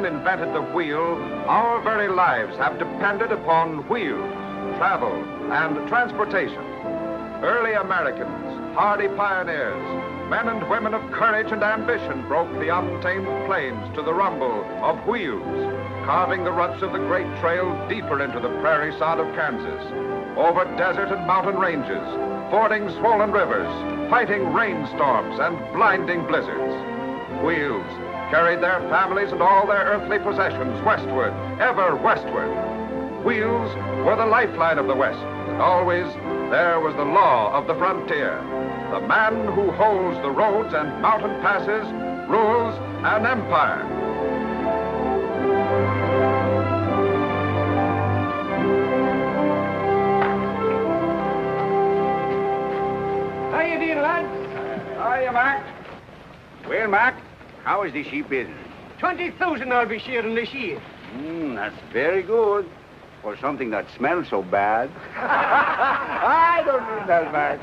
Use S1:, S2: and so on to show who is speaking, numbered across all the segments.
S1: invented the wheel, our very lives have depended upon wheels, travel, and transportation. Early Americans, hardy pioneers, men and women of courage and ambition broke the untamed plains to the rumble of wheels, carving the ruts of the great trail deeper into the prairie sod of Kansas, over desert and mountain ranges, fording swollen rivers, fighting rainstorms and blinding blizzards. Wheels carried their families and all their earthly possessions westward, ever westward. Wheels were the lifeline of the West, and always there was the law of the frontier. The man who holds the roads and mountain passes rules an empire.
S2: How you doing, lad?
S3: Hiya, Mac. Well, Mac, how is the sheep business?
S2: 20,000 I'll be sharing this year.
S3: That's very good. For something that smells so bad. I don't mean that, Mac.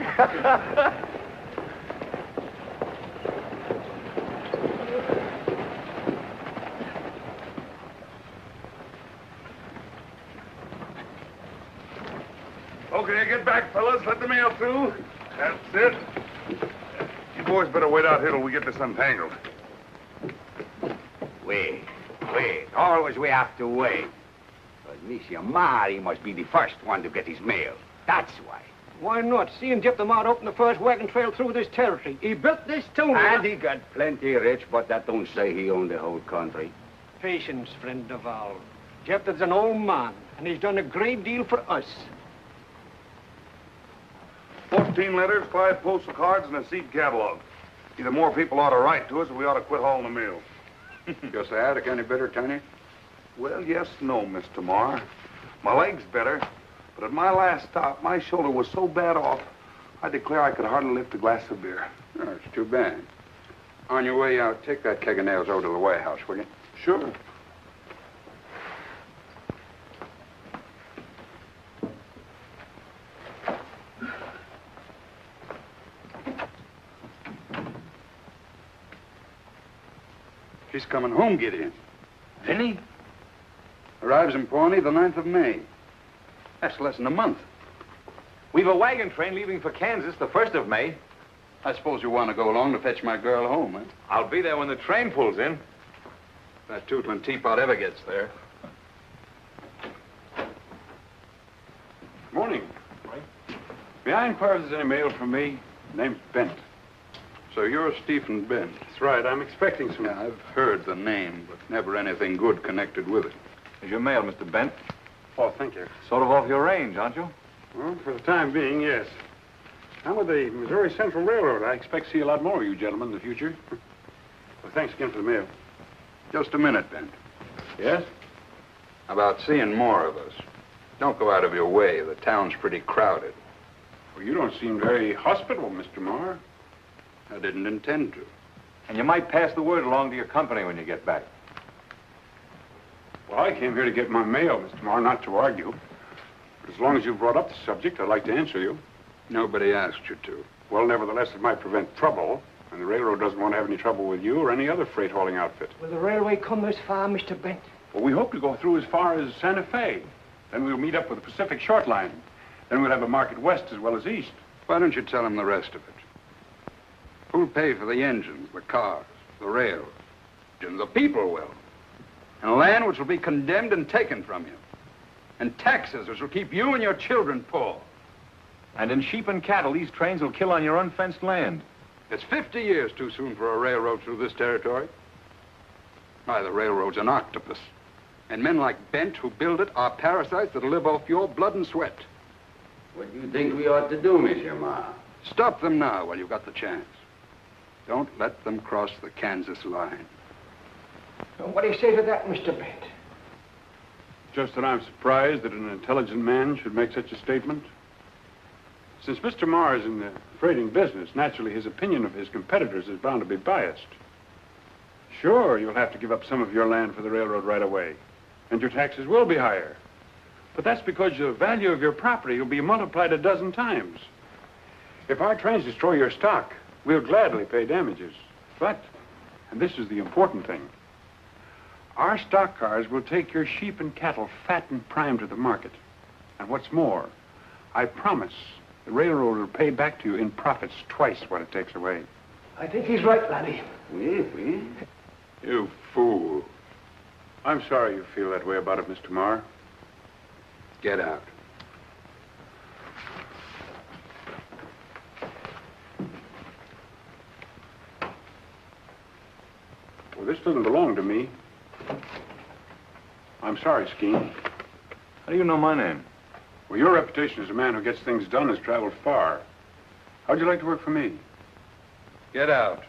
S4: Okay, get back, fellas. Let the mail through. That's it. You boys better wait out here till we get this untangled.
S3: Wait. Always we have to wait. But Monsieur Mari must be the first one to get his mail. That's why.
S2: Why not? Seeing Jeff the Mart open the first wagon trail through this territory. He built this town.
S3: And he got plenty rich, but that don't say he owned the whole country.
S2: Patience, friend of all. Jeff is an old man, and he's done a great deal for us.
S4: 14 letters, 5 postal cards, and a seed catalog. Either more people ought to write to us, or we ought to quit hauling the mail.
S5: Your sciatic any better, Tony?
S4: Well, yes, no, Mr. Marr. My leg's better, but at my last stop, my shoulder was so bad off, I declare I could hardly lift a glass of beer.
S5: Oh, it's too bad. On your way out, take that keg of nails over to the warehouse, will you?
S4: Sure.
S5: She's coming home, Gideon.
S4: Vinny?
S5: Arrives in Pawnee the 9th of May. That's less than a month.
S1: We've a wagon train leaving for Kansas the 1st of May.
S5: I suppose you want to go along to fetch my girl home, eh?
S1: I'll be there when the train pulls in.
S5: If that tootling teapot ever gets there.
S6: Morning. May I inquire if there's any mail from me? Name's Bent.
S5: So you're Stephen Bent.
S6: That's right. I'm expecting some.
S5: Yeah, I've heard the name, but never anything good connected with it.
S1: Here's your mail, Mr. Bent.
S6: Oh, thank you.
S1: Sort of off your range, aren't you?
S6: Well, for the time being, yes. I'm with the Missouri Central Railroad. I expect to see a lot more of you gentlemen in the future. Well, thanks again for the mail.
S5: Just a minute, Bent.
S6: Yes?
S5: About seeing more of us. Don't go out of your way. The town's pretty crowded.
S6: Well, you don't seem very hospitable, Mr. Marr.
S5: I didn't intend to.
S1: And you might pass the word along to your company when you get back.
S6: Well, I came here to get my mail, Mr. Marr, not to argue. But as long as you brought up the subject, I'd like to answer you.
S5: Nobody asked you to.
S6: Well, nevertheless, it might prevent trouble, and the railroad doesn't want to have any trouble with you or any other freight hauling outfit.
S2: Will the railway come this far, Mr. Bent?
S6: Well, we hope to go through as far as Santa Fe. Then we'll meet up with the Pacific Short Line. Then we'll have a market west as well as east.
S5: Why don't you tell him the rest of it? Who'll pay for the engines, the cars, the rails? And the people will. And land which will be condemned and taken from you. And taxes which will keep you and your children poor.
S1: And in sheep and cattle, these trains will kill on your unfenced land.
S5: It's 50 years too soon for a railroad through this territory. Why, the railroad's an octopus. And men like Bent who build it are parasites that'll live off your blood and sweat.
S3: What do you think we ought to do, Monsieur Marr?
S5: Stop them now while you've got the chance. Don't let them cross the Kansas line.
S2: What do you say to that, Mr. Bent?
S6: Just that I'm surprised that an intelligent man should make such a statement. Since Mr. Marr is in the freighting business, naturally his opinion of his competitors is bound to be biased. Sure, you'll have to give up some of your land for the railroad right away, and your taxes will be higher. But that's because the value of your property will be multiplied a dozen times. If our trains destroy your stock, we'll gladly pay damages. But, and this is the important thing, Our stock cars will take your sheep and cattle fat and prime to the market. And what's more, I promise the railroad will pay back to you in profits twice what it takes away.
S2: I think he's right, laddie.
S3: Oui.
S6: You fool. I'm sorry you feel that way about it, Mr. Marr.
S5: Get out.
S6: Well, this doesn't belong to me. I'm sorry, Skeen.
S4: How do you know my name?
S6: Well, your reputation as a man who gets things done has traveled far. How'd you like to work for me?
S5: Get out.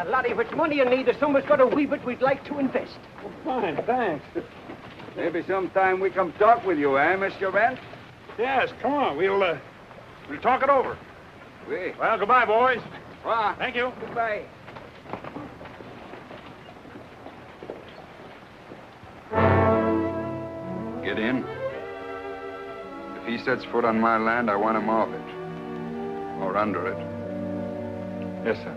S2: Laddie, if it's money you need, there's somebody's got a wee bit we'd like to invest.
S6: Fine, thanks.
S3: Maybe sometime we come talk with you, eh, Mr. Bent?
S6: Yes, come on. We'll talk it over.
S3: Oui.
S6: Well, goodbye, boys.
S3: Well,
S6: Thank you.
S3: goodbye.
S5: Get in. If he sets foot on my land, I want him off it. Or under it.
S6: Yes, sir.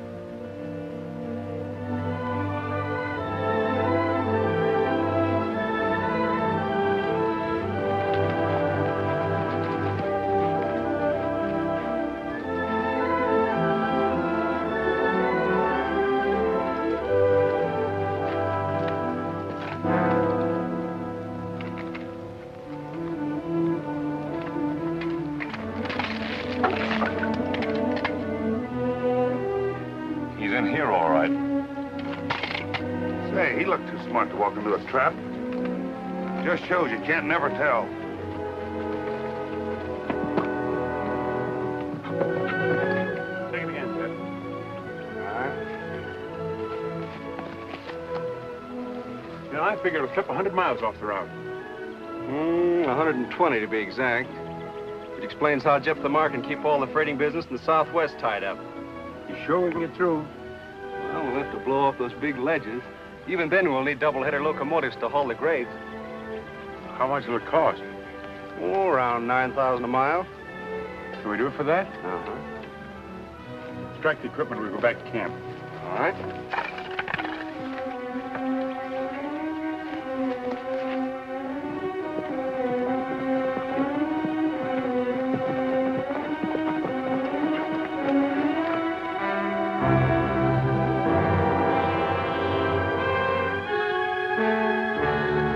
S4: He's in here, all right. Say, he looked too smart to walk into a trap. Just shows you can't never tell.
S6: Take it again, Ted. You know, I figured it'll clip 100 miles off the route.
S7: 120 to be exact. It explains how Jeff the Marr can keep all the freighting business in the Southwest tied up.
S6: You sure we can get through?
S7: Well, we'll have to blow off those big ledges. Even then, we'll need double-header locomotives to haul the grades.
S6: How much will it cost?
S7: Oh, around 9,000 a mile.
S6: Can we do it for that?
S7: Uh-huh.
S6: Strike the equipment, we'll go back to camp.
S7: All right.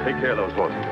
S4: Take care of those horses.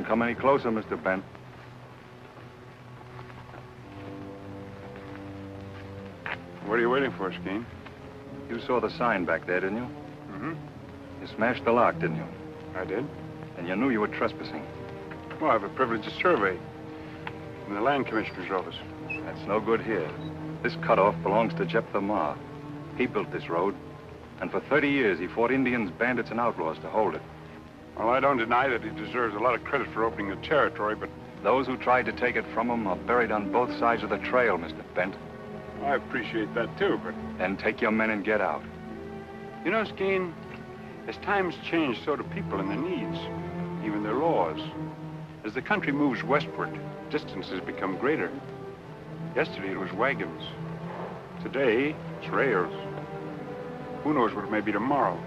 S8: Come any closer, Mr. Bent.
S6: What are you waiting for, Skeen?
S8: You saw the sign back there, didn't you?
S6: Mm-hmm.
S8: You smashed the lock, didn't you?
S6: I did.
S8: And you knew you were trespassing.
S6: Well, I have a privileged survey in the land commissioner's office.
S8: That's no good here. This cutoff belongs to Jeff the Marr. He built this road, and for 30 years he fought Indians, bandits, and outlaws to hold it.
S6: Well, I don't deny that he deserves a lot of credit for opening the territory, but
S8: Those who tried to take it from him are buried on both sides of the trail, Mr. Bent.
S6: I appreciate that too, but...
S8: Then take your men and get out.
S6: You know, Skeen, as times change, so do people and their needs, even their laws. As the country moves westward, distances become greater. Yesterday it was wagons. Today, it's rails. Who knows what it may be tomorrow?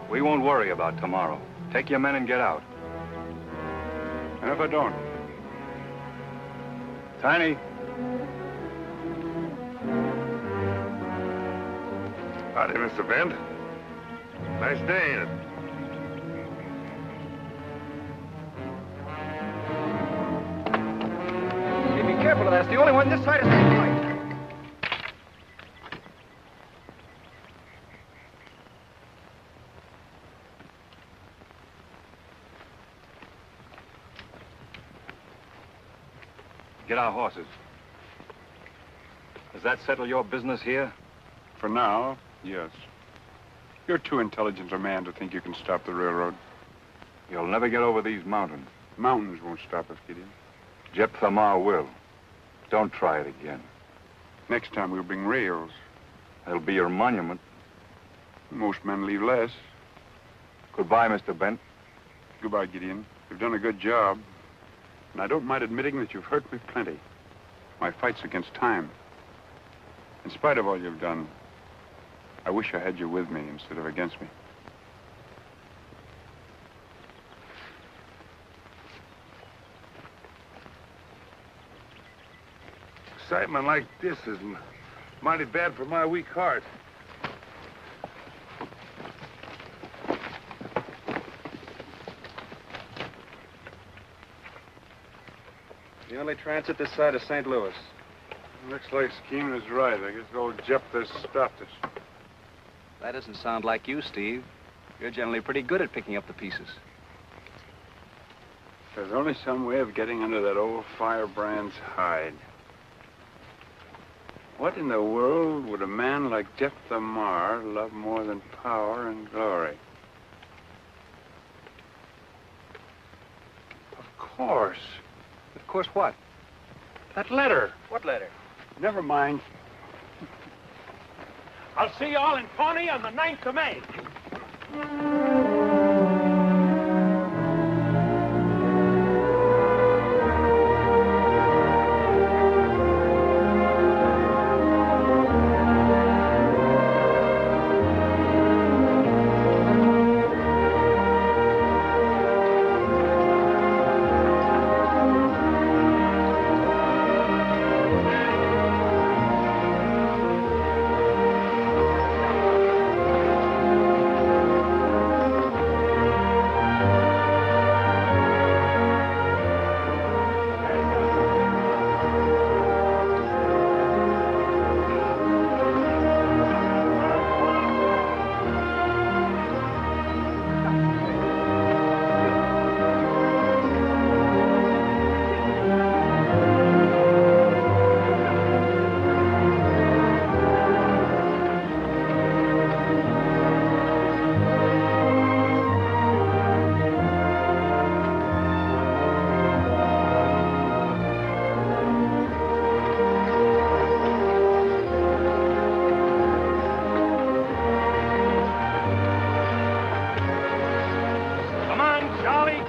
S8: We won't worry about tomorrow. Take your men and get out.
S6: And if I don't? Tiny.
S4: Howdy, Mr. Bent. Nice day, ain't it?
S2: Hey, be careful of that. It's the only one this side of St. Louis.
S8: Get our horses. Does that settle your business here?
S6: For now, yes. You're too intelligent a man to think you can stop the railroad.
S8: You'll never get over these mountains.
S6: Mountains won't stop us, Gideon.
S8: Jephthah Marr will. Don't try it again.
S6: Next time we'll bring rails.
S8: That'll be your monument.
S6: Most men leave less.
S8: Goodbye, Mr. Bent.
S6: Goodbye, Gideon. You've done a good job. And I don't mind admitting that you've hurt me plenty. My fight's against time. In spite of all you've done, I wish I had you with me instead of against me.
S4: Excitement like this is mighty bad for my weak heart.
S7: The only transit this side of St. Louis.
S6: Looks like Scheme is right. I guess old Jephthah stopped us.
S7: That doesn't sound like you, Steve. You're generally pretty good at picking up the pieces.
S6: There's only some way of getting under that old firebrand's hide. What in the world would a man like Jephthah Marr love more than power and glory? Of course.
S7: Of course what?
S6: That letter.
S7: What letter?
S6: Never mind.
S2: I'll see you all in Pawnee on the 9th of May.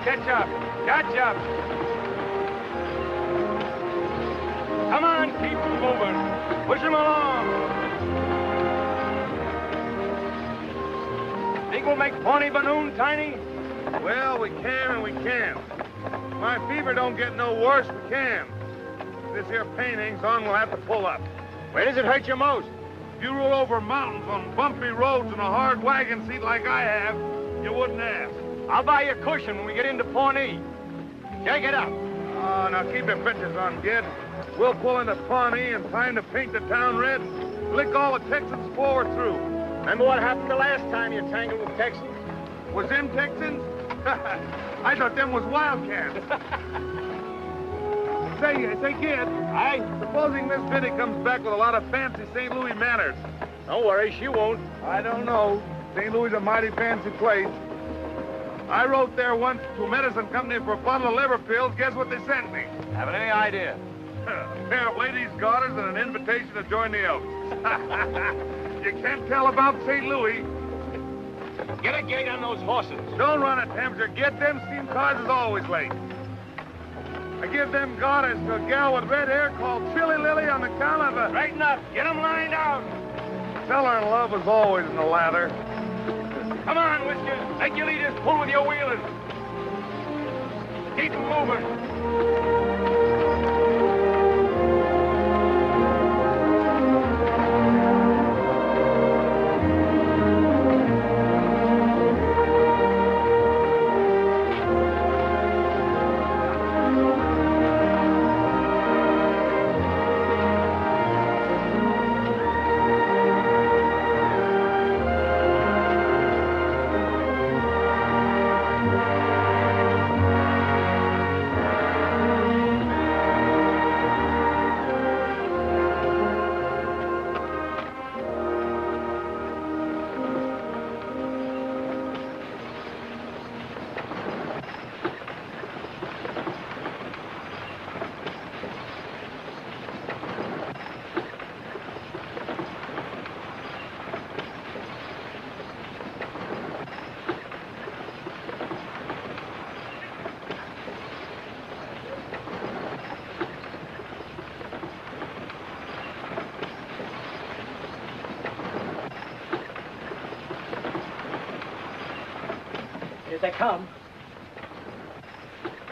S2: Catch up! Catch up! Come on, keep moving. Push him along. Think we'll make Pawnee by noon, Tiny?
S4: Well, we can and we can't. My fever don't get no worse, we can. If this here pain hangs on, we'll have to pull up.
S2: Where does it hurt you most?
S4: If you roll over mountains on bumpy roads in a hard wagon seat like I have, you wouldn't ask.
S2: I'll buy you a cushion when we get into Pawnee. Shake it up.
S4: Oh, now keep your pictures on, kid. We'll pull into Pawnee in time to paint the town red, lick all the Texans before we're through.
S2: Remember what happened the last time you tangled with Texans?
S4: Was them Texans? I thought them was wildcats. Say, kid.
S2: Aye?
S4: Supposing Miss Biddy comes back with a lot of fancy St. Louis manners.
S2: Don't worry, she won't.
S4: I don't know. St. Louis is a mighty fancy place. I wrote there once to a medicine company for a bottle of liver pills. Guess what they sent me?
S2: Haven't any idea.
S4: A pair of ladies' garters and an invitation to join the Elks. You can't tell about St. Louis.
S2: Get a gate on those horses.
S4: Don't run it, Hamster. Get them steam cars is always late. I give them garters to a gal with red hair called Chili Lily on the count of a...
S2: Straighten up. Get them lined out.
S4: Tell her love is always in the lather.
S2: Come on, Whiskers. Make your leaders pull with your wheelers. Keep them moving. they come.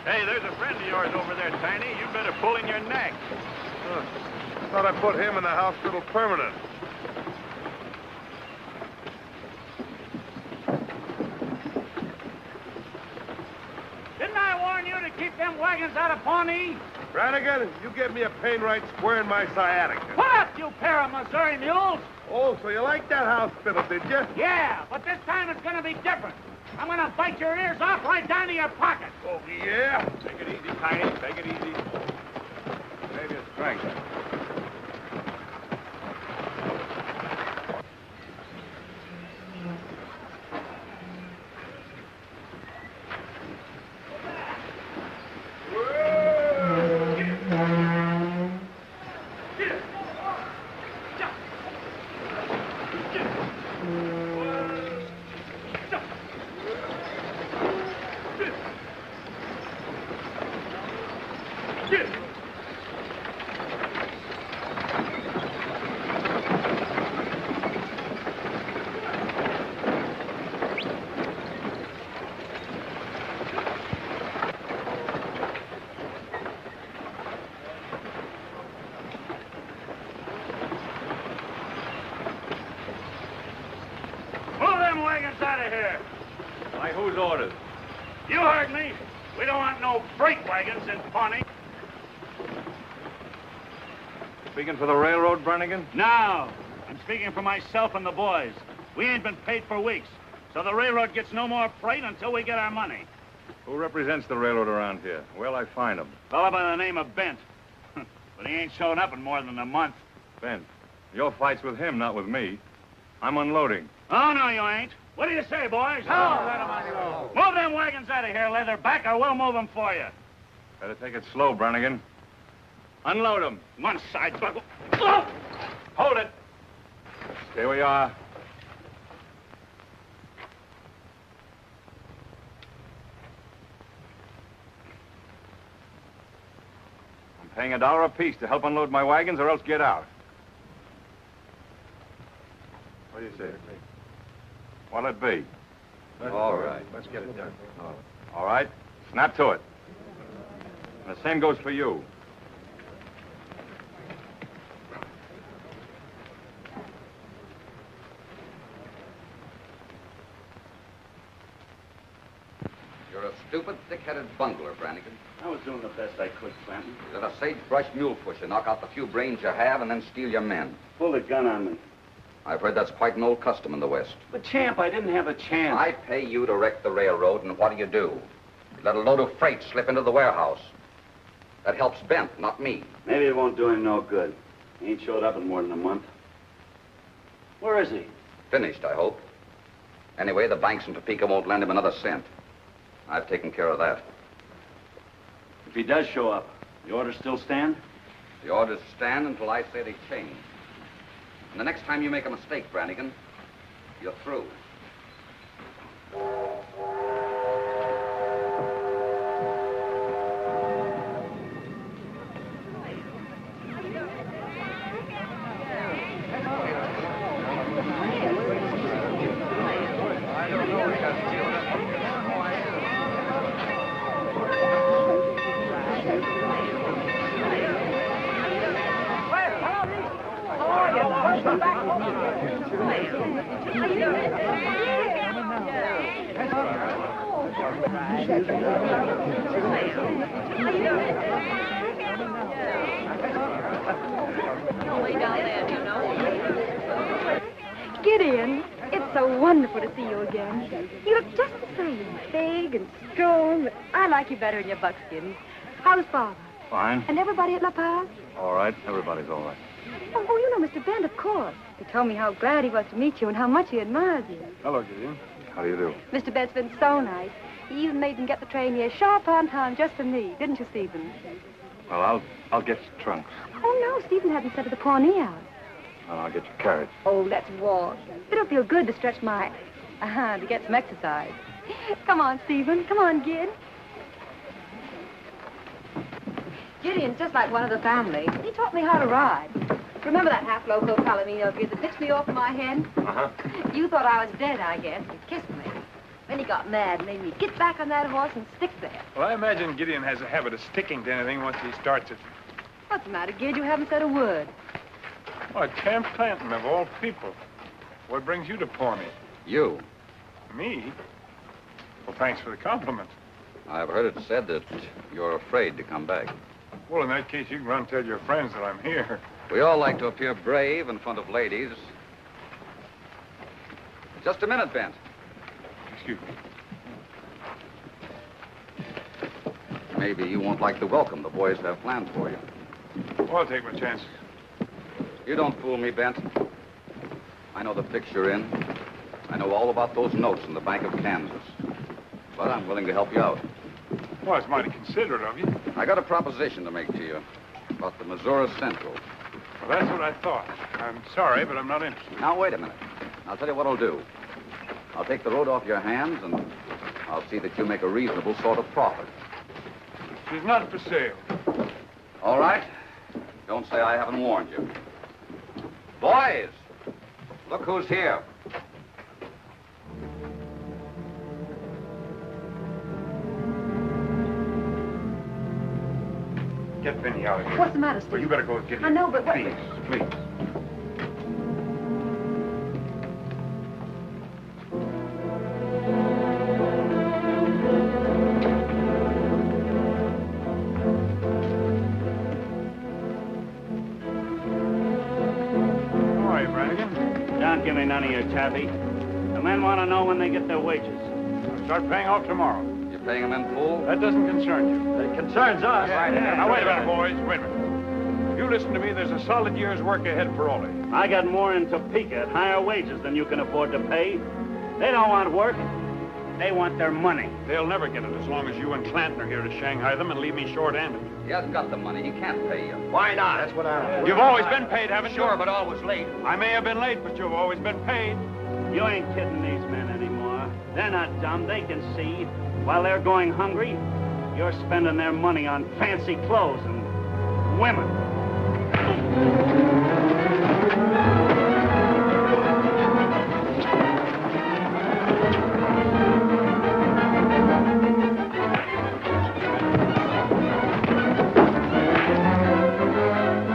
S9: Hey, there's a friend of yours over there, Tiny. You'd better pull in your neck.
S10: Thought I put him in the hospital permanent.
S2: Didn't I warn you to keep them wagons out of Pawnee?
S10: Brannigan, you gave me a pain right square in my sciatica.
S2: Put up, you pair of Missouri mules!
S10: Oh, so you like that hospital, did you?
S2: Yeah, but this time it's gonna be different. I'm gonna bite your ears off right down to your pocket.
S10: Oh, yeah?
S9: Take it easy, Tiny. Take it easy. Save your strength.
S2: Wagons out of here.
S9: By whose orders?
S2: You heard me. We don't want no freight wagons in Pawnee.
S8: Speaking for the railroad, Brannigan?
S2: No. I'm speaking for myself and the boys. We ain't been paid for weeks, so the railroad gets no more freight until we get our money.
S8: Who represents the railroad around here? Where'll I find him?
S2: Fellow by the name of Bent. But he ain't shown up in more than a month.
S8: Bent, your fight's with him, not with me. I'm unloading.
S2: Oh, no, you ain't. What do you say, boys? Move them wagons out of here, Leatherback, or we'll move them for you.
S8: Better take it slow, Brannigan. Unload them.
S2: One side, buckle.
S8: Hold it. Stay where you are. I'm paying $1 apiece to help unload my wagons, or else get out. What do you say? What'll it be?
S5: All right, let's get it done.
S8: All right, snap to it. And the same goes for you.
S3: You're a stupid, thick-headed bungler, Brannigan.
S11: I was doing the best I could, Clanton.
S3: You're a sagebrush mule pusher. Knock out the few brains you have and then steal your men.
S11: Pull the gun on me.
S3: I've heard that's quite an old custom in the West.
S11: But, Champ, I didn't have a chance.
S3: I pay you to wreck the railroad, and what do? You let a load of freight slip into the warehouse. That helps Bent, not me.
S11: Maybe it won't do him no good. He ain't showed up in more than a month. Where is he?
S3: Finished, I hope. Anyway, the banks in Topeka won't lend him another cent. I've taken care of that.
S11: If he does show up, the orders still stand?
S3: The orders stand until I say they change. And the next time you make a mistake, Brannigan, you're through.
S12: Gideon, it's so wonderful to see you again. You look just the same, big and strong. But I like you better in your buckskin. How's Father?
S8: Fine.
S12: And everybody at La Paz?
S8: All right. Everybody's all right.
S12: Oh, you know Mr. Bent, of course. He told me how glad he was to meet you and how much he admires you.
S6: Hello, Gideon.
S8: How do you do?
S12: Mr. Bent's been so nice. He even made him get the train here sharp on time just for me, didn't you, Stephen?
S8: Well, I'll get your trunks.
S12: Oh, no, Stephen hadn't sent to the Pawnee House.
S8: And I'll get your carriage.
S12: Oh, let's walk. It'll feel good to stretch my... to get some exercise. Come on, Stephen. Come on, Gid. Gideon's just like one of the family. He taught me how to ride. Remember that half-loco Palomino of yours that pitched me off my head?
S8: Uh-huh.
S12: You thought I was dead, I guess. You kissed me. Then Then he got mad and made me get back on that horse and stick there.
S6: Well, I imagine Gideon has a habit of sticking to anything once he starts it.
S12: What's the matter, Gid? You haven't said a word.
S6: Oh, Camp Clanton, of all people. What brings you to Pawnee?
S5: You.
S6: Me? Well, thanks for the compliment.
S5: I've heard it said that you're afraid to come back.
S6: Well, in that case, you can run and tell your friends that I'm here.
S5: We all like to appear brave in front of ladies. Just a minute, Bent.
S6: Excuse me.
S5: Maybe you won't like the welcome the boys have planned for you.
S6: Well, I'll take my chances.
S5: You don't fool me, Bent. I know the fix you're in. I know all about those notes in the Bank of Kansas. But I'm willing to help you out.
S6: Well, it's mighty considerate of you.
S5: I got a proposition to make to you about the Missouri Central.
S6: Well, that's what I thought. I'm sorry, but I'm not interested.
S5: Now, wait a minute. I'll tell you what I'll do. I'll take the road off your hands, and I'll see that you make a reasonable sort of profit.
S6: She's not for sale.
S5: All right. Don't say I haven't warned you. Boys, look who's here.
S6: Get Benny out of here.
S12: What's the matter, Steve?
S6: Well, you better go with Gideon.
S12: I know, but what...
S6: Please, please. How are you, Brannigan?
S2: Don't give me none of your taffy. The men want to know when they get their wages.
S6: I'll start paying off tomorrow.
S5: You're paying them in full?
S6: That doesn't concern you.
S2: It concerns us.
S6: Now, wait a minute, boys. Wait a minute. You listen to me. There's a solid year's work ahead for Ole.
S2: I got more in Topeka at higher wages than you can afford to pay. They don't want work. They want their money.
S6: They'll never get it as long as you and Clanton are here to Shanghai them and leave me short-handed.
S5: He hasn't got the money. He can't pay you.
S11: Why not? That's what I...
S6: You've always been paid, haven't you?
S11: Sure, but always late.
S6: I may have been late, but you've always been paid.
S2: You ain't kidding these men anymore. They're not dumb. They can see. While they're going hungry, you're spending their money on fancy clothes and women.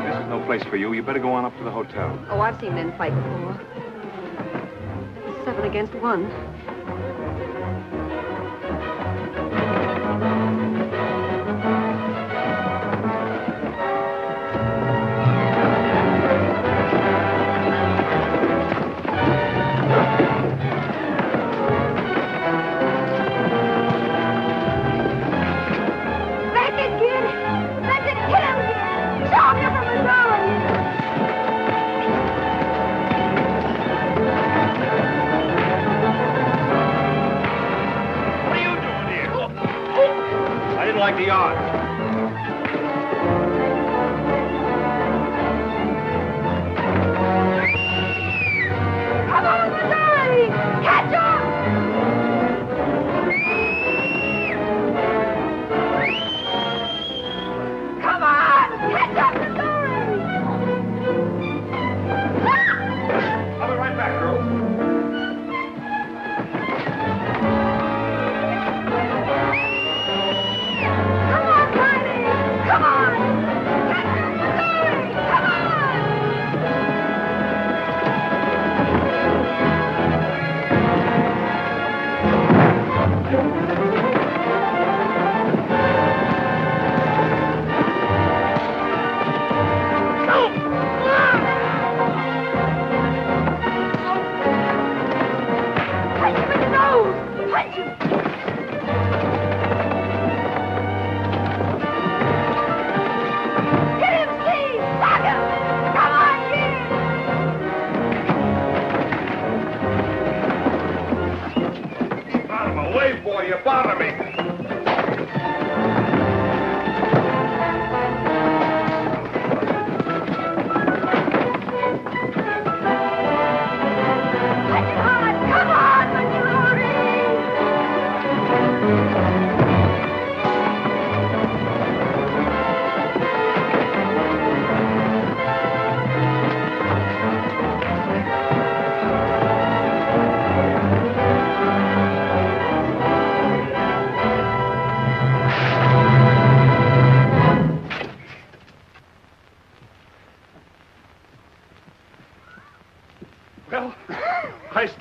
S8: This is no place for you. You better go on up to the hotel.
S12: Oh, I've seen men fight before. 7 against 1.
S11: Like the odds.
S12: Come on, Missouri! Catch up! Come on! Catch up, Missouri!
S11: I'll be right back, girl.
S12: Come on,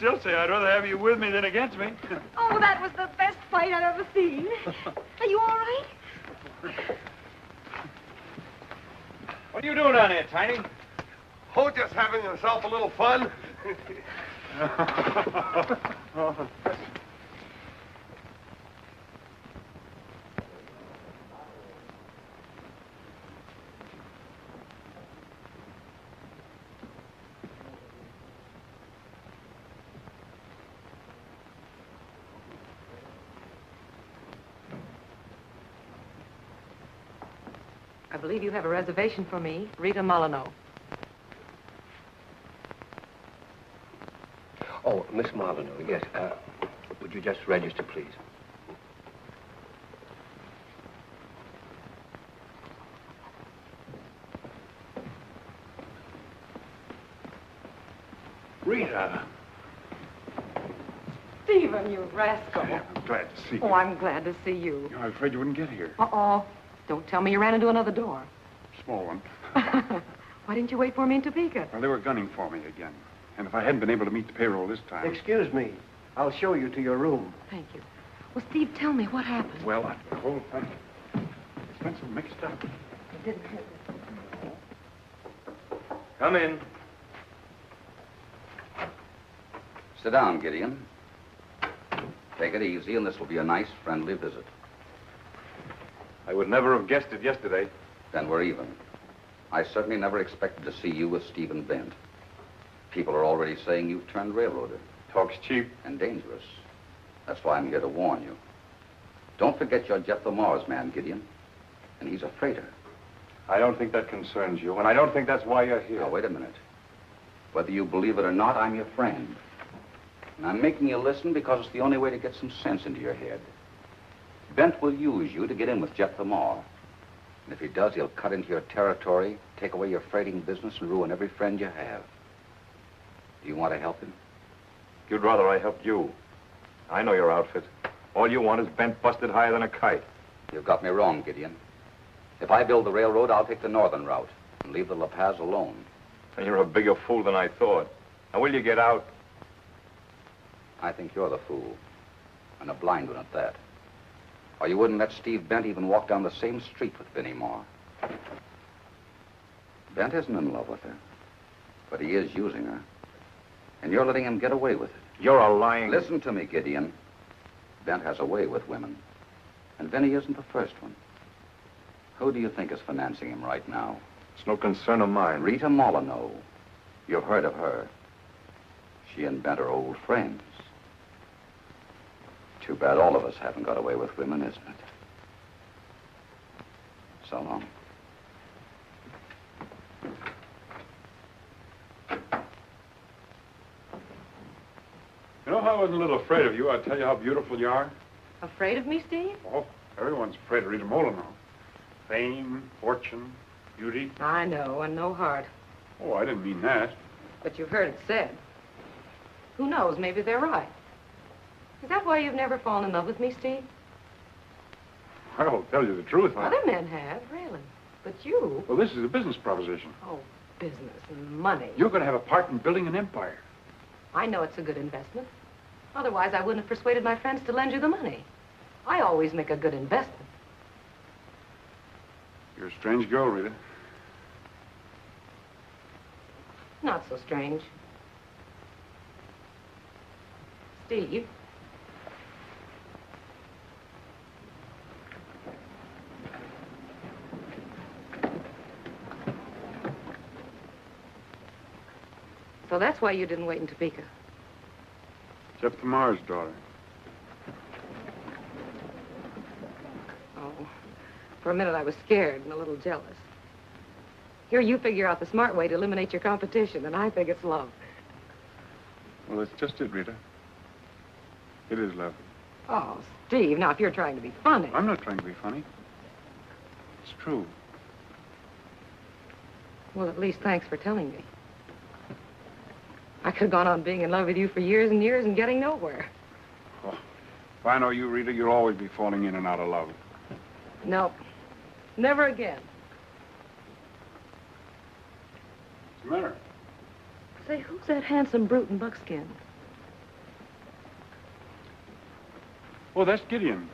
S6: still say I'd rather have you with me than against me.
S12: Oh, that was the best fight I've ever seen. Are you all right?
S7: What are you doing down there, Tiny?
S10: Oh, just having yourself a little fun.
S13: I believe you have a reservation for me, Rita Molyneux.
S14: Oh, Miss Molyneux, yes. Would you just register, please?
S6: Rita.
S13: Stephen, you rascal.
S6: I'm glad to see you.
S13: Oh, I'm glad to see you.
S6: I was afraid you wouldn't get here.
S13: Uh-oh. Don't tell me you ran into another door.
S6: Small one.
S13: Why didn't you wait for me in Topeka?
S6: Well, they were gunning for me again. And if I hadn't been able to meet the payroll this time...
S14: Excuse me. I'll show you to your room.
S13: Thank you. Well, Steve, tell me what happened.
S6: Well, the whole thing... It's been so mixed up.
S13: It didn't hurt.
S7: Come in.
S3: Sit down, Gideon. Take it easy, and this will be a nice, friendly visit.
S8: I would never have guessed it yesterday.
S3: Then we're even. I certainly never expected to see you with Stephen Bent. People are already saying you've turned railroader.
S8: Talks cheap.
S3: And dangerous. That's why I'm here to warn you. Don't forget you're Jeff Lamar's man, Gideon. And he's a freighter.
S8: I don't think that concerns you, and I don't think that's why you're here.
S3: Now, wait a minute. Whether you believe it or not, I'm your friend. And I'm making you listen because it's the only way to get some sense into your head. Bent will use you to get in with Jeff Lamar. And if he does, he'll cut into your territory, take away your freighting business, and ruin every friend you have. Do you want to help him?
S8: You'd rather I helped you. I know your outfit. All you want is Bent busted higher than a kite.
S3: You've got me wrong, Gideon. If I build the railroad, I'll take the northern route and leave the La Paz alone.
S8: And you're a bigger fool than I thought. Now, will you get out?
S3: I think you're the fool. And a blind one at that. Or you wouldn't let Steve Bent even walk down the same street with Vinnie Moore. Bent isn't in love with her. But he is using her. And you're letting him get away with it.
S8: You're a lying...
S3: Listen to me, Gideon. Bent has a way with women. And Vinnie isn't the first one. Who do you think is financing him right now?
S8: It's no concern of mine.
S3: Rita Molyneux. You've heard of her. She and Bent are old friends. Too bad all of us haven't got away with women, isn't it? So long.
S6: You know how I was a little afraid of you? I'll tell you how beautiful you are.
S13: Afraid of me, Steve?
S6: Oh, everyone's afraid of Rita Molyneux. Fame, fortune, beauty.
S13: I know, and no heart.
S6: Oh, I didn't mean that.
S13: But you've heard it said. Who knows, maybe they're right. Is that why you've never fallen in love with me, Steve?
S6: I'll tell you the truth.
S13: Other men have, really. But you...
S6: Well, this is a business proposition.
S13: Oh, business and money.
S6: You're going to have a part in building an empire.
S13: I know it's a good investment. Otherwise, I wouldn't have persuaded my friends to lend you the money. I always make a good investment.
S6: You're a strange girl, Rita.
S13: Not so strange. Steve. So that's why you didn't wait in Topeka.
S6: Jeff Lamar's daughter.
S13: Oh, for a minute I was scared and a little jealous. Here you figure out the smart way to eliminate your competition, and I think it's love.
S6: Well, that's just it, Rita. It is love.
S13: Oh, Steve, now if you're trying to be funny...
S6: I'm not trying to be funny. It's true.
S13: Well, at least thanks for telling me. I could have gone on being in love with you for years and years and getting nowhere.
S6: Oh, if I know you, Rita, you'll always be falling in and out of love.
S13: No, never again.
S6: What's the matter?
S13: Say, who's that handsome brute in Buckskin?
S6: Oh, that's Gideon.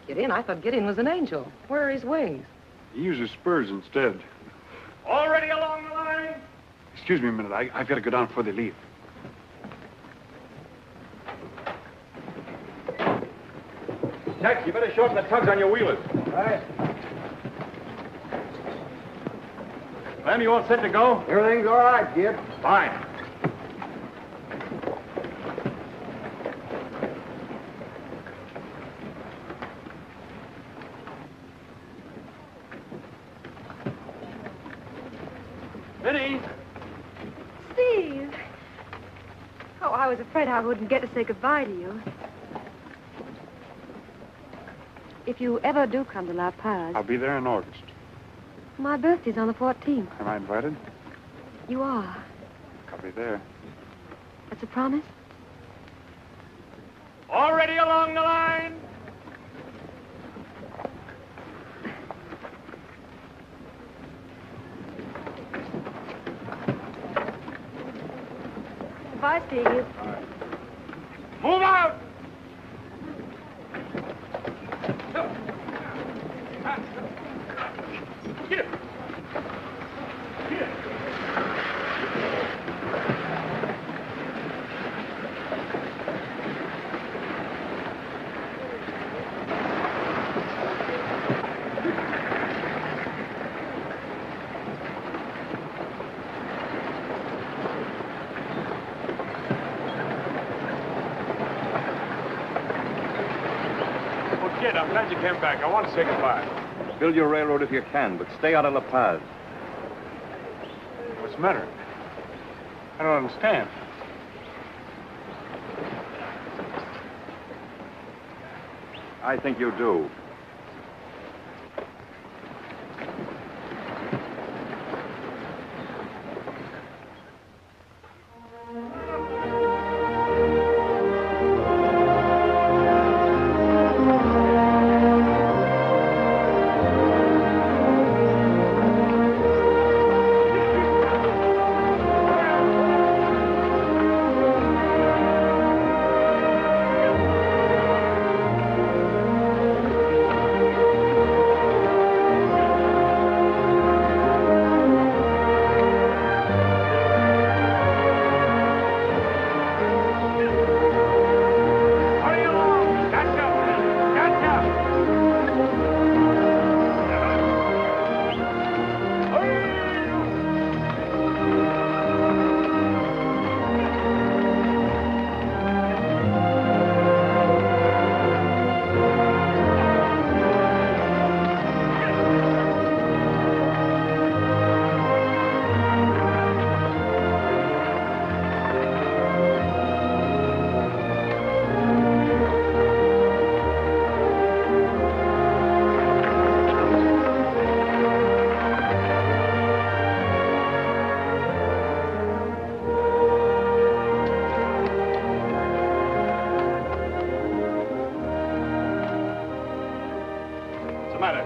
S13: Gideon? I thought Gideon was an angel. Where are his wings?
S6: He uses spurs instead.
S9: Already along the line?
S6: Excuse me a minute. I've got to go down before they leave.
S9: Jack, you better shorten the tugs on your wheelers.
S7: All right.
S9: Lem, you all set to go?
S7: Everything's all right, kid.
S9: Fine.
S6: Benny!
S12: Steve! Oh, I was afraid I wouldn't get to say goodbye to you. If you ever do come to La Paz,
S6: I'll be there in August.
S12: my birthday's on the 14th.
S6: Am I invited?
S12: You are.
S6: I'll be there.
S12: That's a promise?
S9: Already along the line?
S12: Goodbye, Steve.
S9: Move out! Here. Here.
S6: Well, kid, I'm glad you came back. I want to say goodbye.
S8: Build your railroad if you can, but stay out of La Paz.
S6: What's the matter? I don't understand.
S8: I think you do.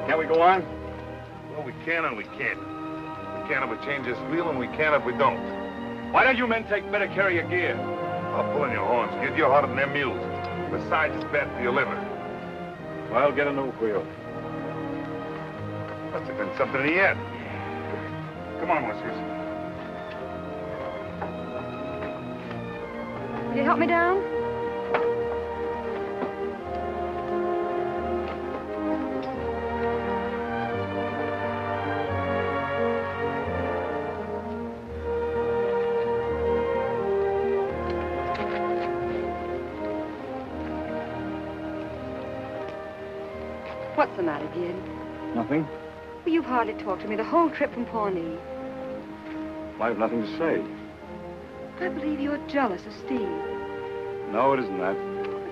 S9: Can we go on?
S10: Well, we can and we can't. We can if we change this wheel, and we can if we don't.
S9: Why don't you men take better care of your gear?
S10: I'll pull in your horns, kid. You're harder than them mules. Besides, it's bad for your liver.
S6: Well, I'll get a new wheel.
S10: Must have been something in the end. Come on, Whiskers.
S12: Will you help me down? What's the matter, Gid?
S8: Nothing.
S12: Well, you've hardly talked to me the whole trip from Pawnee.
S8: I have nothing to say.
S12: I believe you're jealous of Steve.
S8: No, it isn't that.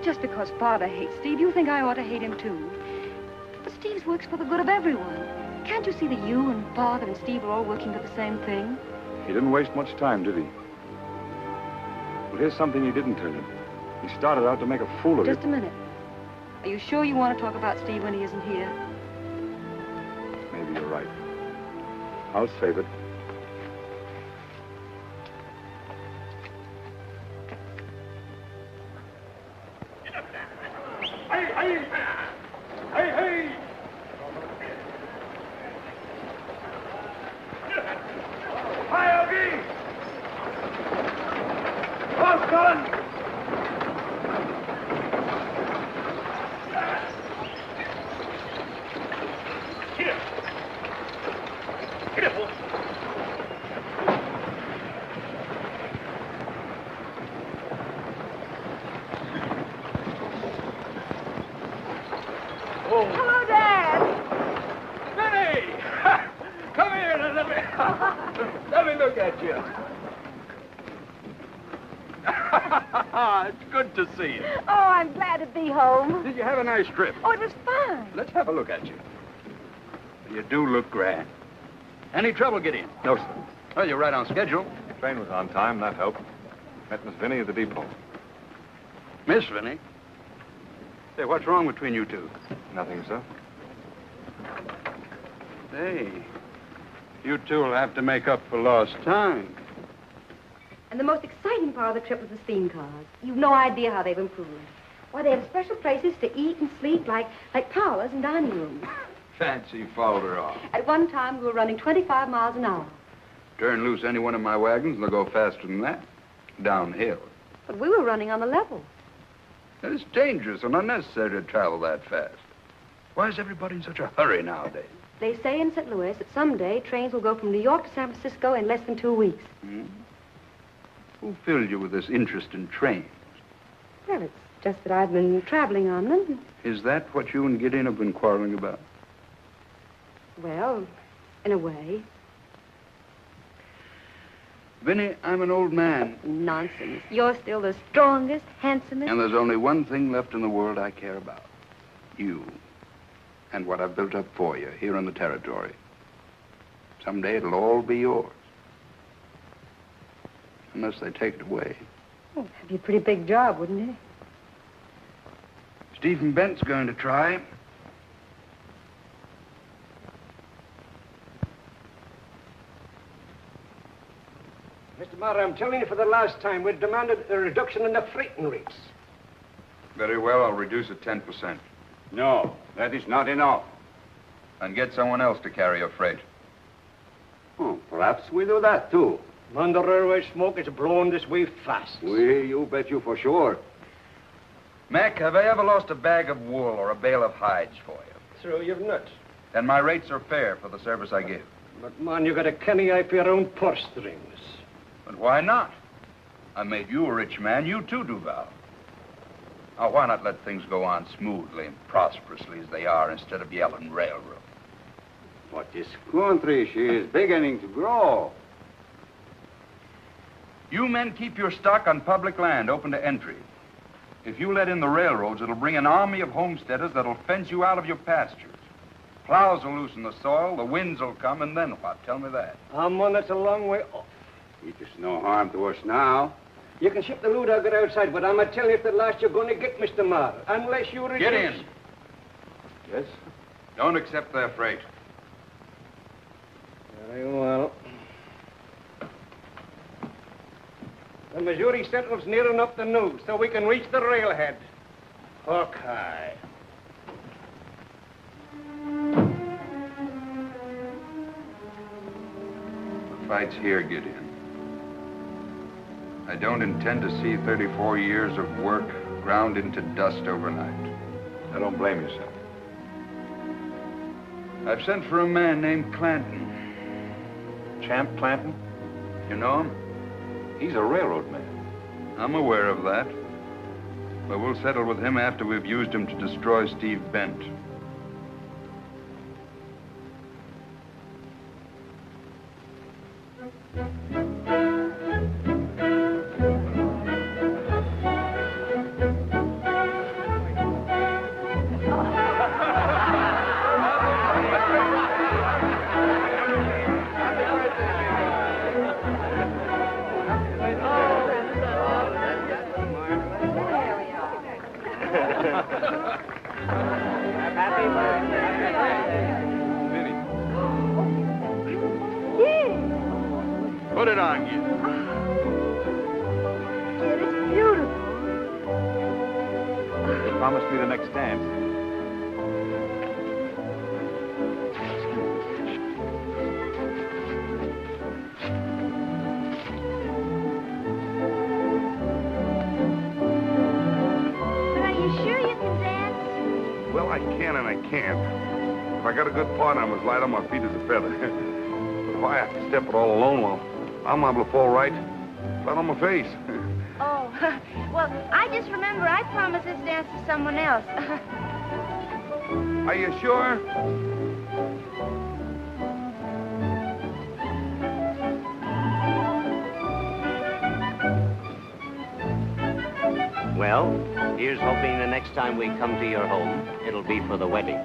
S12: Just because Father hates Steve, you think I ought to hate him, too. But Steve's works for the good of everyone. Can't you see that you and Father and Steve are all working for the same thing?
S8: He didn't waste much time, did he? Well, here's something he didn't tell you. He started out to make a fool of you.
S12: Just a minute. Are you sure you want to talk about Steve when he isn't here?
S8: Maybe you're right. I'll save it.
S13: Hello, Dad.
S5: Vinny! Come here and let me look at you. It's good to see you.
S13: Oh, I'm glad to be home.
S5: Did you have a nice trip?
S13: Oh, it was fun.
S5: Let's have a look at you. You do look grand. Any trouble getting in?
S8: No, sir.
S5: Well, you're right on schedule.
S8: The train was on time, that helped. Met Miss Vinny at the depot.
S5: Miss Vinny? Say, what's wrong between you two?
S8: Nothing, sir.
S5: Hey, you two will have to make up for lost time.
S12: And the most exciting part of the trip was the steam cars. You've no idea how they've improved. Why, they have special places to eat and sleep like parlors and dining rooms.
S5: Fancy fouled her off.
S12: At one time, we were running 25 miles an hour.
S5: Turn loose any one of my wagons and they'll go faster than that. Downhill.
S12: But we were running on the level.
S5: It's dangerous and unnecessary to travel that fast. Why is everybody in such a hurry nowadays?
S12: They say in St. Louis that someday trains will go from New York to San Francisco in less than 2 weeks.
S5: Hmm? Who filled you with this interest in trains?
S12: Well, it's just that I've been traveling on them.
S5: Is that what you and Gideon have been quarreling about?
S12: Well, in a way.
S5: Vinny, I'm an old man.
S12: Nonsense. You're still the strongest, handsomest.
S5: And there's only one thing left in the world I care about. You. And what I've built up for you here in the territory. Someday it'll all be yours. Unless they take it away.
S12: Oh, that'd be a pretty big job, wouldn't it?
S5: Stephen Bent's going to try.
S14: Mr. Marr, I'm telling you for the last time, we've demanded a reduction in the freighting rates.
S5: Very well, I'll reduce it 10%.
S2: No, that is not enough.
S5: And get someone else to carry your freight.
S14: Oh, perhaps we do that, too. Man, the railway smoke is blowing this way fast. You bet you for sure.
S5: Mac, have I ever lost a bag of wool or a bale of hides for you?
S14: True, you've not.
S5: And my rates are fair for the service I give.
S14: But, man, you got a canny eye for your own purse strings.
S5: But why not? I made you a rich man. You too do, Val. Now, why not let things go on smoothly and prosperously as they are instead of yelling railroad?
S2: But this country, she is beginning to grow.
S5: You men keep your stock on public land open to entry. If you let in the railroads, it'll bring an army of homesteaders that'll fence you out of your pastures. Plows will loosen the soil, the winds will come, and then what? Tell me that.
S14: I'm one that's a long way off.
S2: It is no harm to us now.
S14: You can ship the loot out outside, but I'm telling you at the last you're going to get, Mr. Marr, unless you reduce...
S5: Get in.
S2: Yes?
S5: Don't accept their freight.
S14: Very well. The Missouri Central's near enough to know, so we can reach the railhead. Okay.
S5: The fight's here, Gideon. I don't intend to see 34 years of work ground into dust overnight.
S8: I don't blame you, sir.
S5: I've sent for a man named Clanton.
S8: Champ Clanton?
S5: You know him?
S8: He's a railroad man.
S5: I'm aware of that. But we'll settle with him after we've used him to destroy Steve Bent.
S10: Put it on, you.
S12: Kid, it's beautiful.
S8: You promised me the next dance.
S15: But are you sure you can dance?
S4: Well, I can and I can't. If I got a good partner, I'm as light on my feet as a feather. But if I have to step it all alone, well, I'm liable to fall right flat on my face.
S15: Oh, well, I just remember I promised this dance to someone else.
S4: Are you sure?
S11: Well, here's hoping the next time we come to your home, it'll be for the wedding.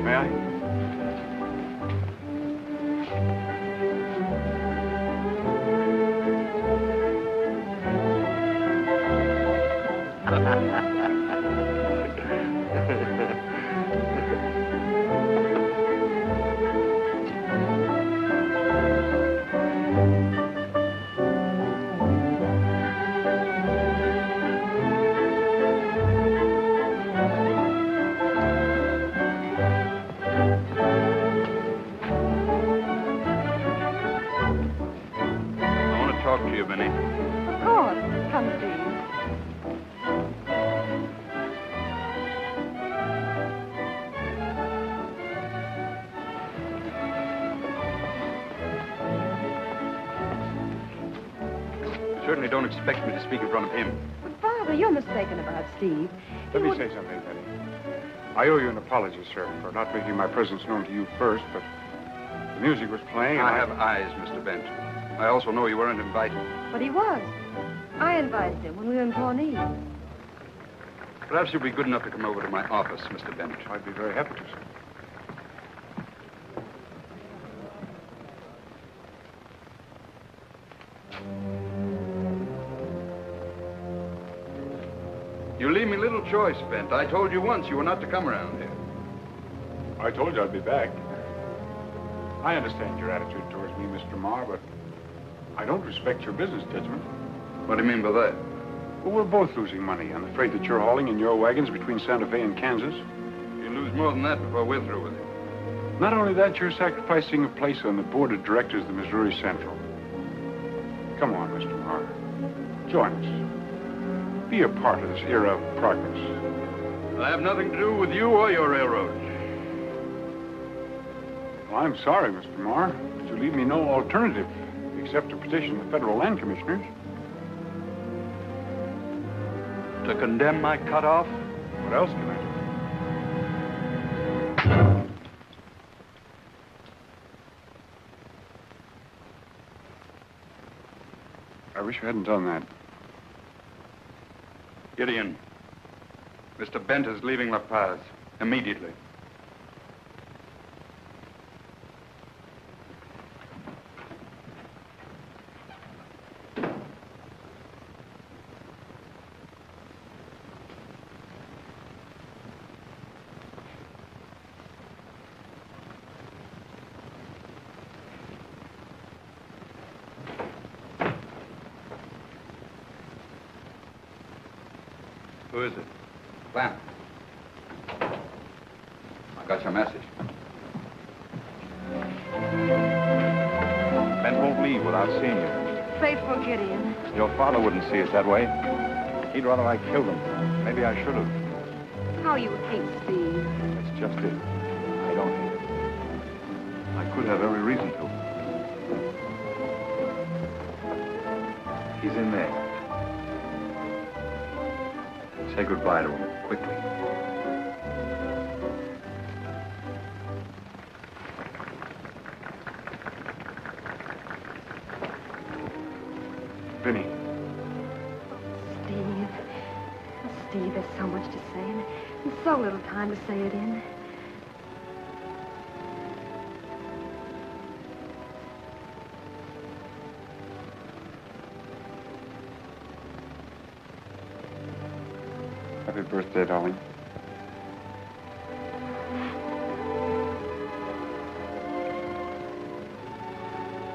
S6: May I?
S5: Talk to you, Benny.
S12: Of course. Come, Steve.
S5: You certainly don't expect me to speak in front of him.
S12: But, Father, you're mistaken about Steve.
S6: Let me say something, Penny. I owe you an apology, sir, for not making my presence known to you first, but the music was playing and
S5: I have eyes, Mr. Bent. I also know you weren't invited.
S12: But he was. I invited him when we were in Pawnee.
S5: Perhaps you'll be good enough to come over to my office, Mr. Bent.
S6: I'd be very happy to, sir.
S5: You leave me little choice, Bent. I told you once you were not to come around here.
S6: I told you I'd be back. I understand your attitude towards me, Mr. Marr, but I don't respect your business judgment.
S5: What do you mean by that?
S6: Well, we're both losing money on the freight that you're hauling in your wagons between Santa Fe and Kansas.
S5: You'll lose more than that before we're through with you.
S6: Not only that, you're sacrificing a place on the board of directors of the Missouri Central. Come on, Mr. Marr. Join us. Be a part of this era of progress.
S5: I have nothing to do with you or your railroad.
S6: Well, I'm sorry, Mr. Marr, but you leave me no alternative except to petition the federal land commissioners.
S5: To condemn my cutoff?
S6: What else can I do? I wish you hadn't done that.
S5: Gideon, Mr. Bent is leaving La Paz immediately. Who is it? Clem. I got your message.
S8: Ben won't leave without seeing you.
S12: Faithful Gideon.
S8: Your father wouldn't see us that way. He'd rather I killed him. Maybe I should have.
S12: How you hate Steve.
S8: That's just it. I don't hate him. I could have every reason to. He's in there. Say goodbye to him, quickly.
S6: Vinny.
S12: Steve. Steve, there's so much to say and so little time to say it in.
S6: Happy birthday, darling.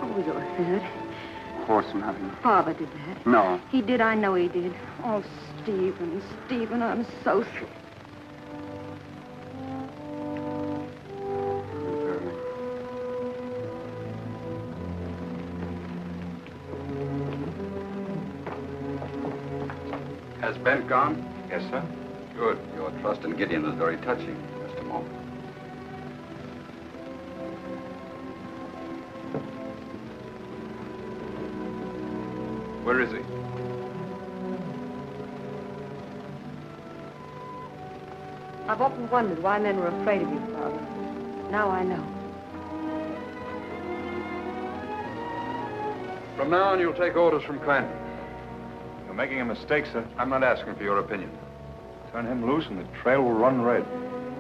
S12: Oh, you're hurt.
S6: course, nothing.
S12: Father did that.
S6: No.
S12: He did, I know he did. Oh, Stephen, I'm so sorry.
S5: Has Bent gone?
S3: Yes, sir.
S5: Good. Your trust in Gideon is very touching, Mr. Moore. Where is he?
S12: I've often wondered why men were afraid of you, Father. Now I know.
S5: From now on, you'll take orders from Clanton.
S8: You're making a mistake, sir.
S5: I'm not asking for your opinion.
S8: Turn him loose and the trail will run red.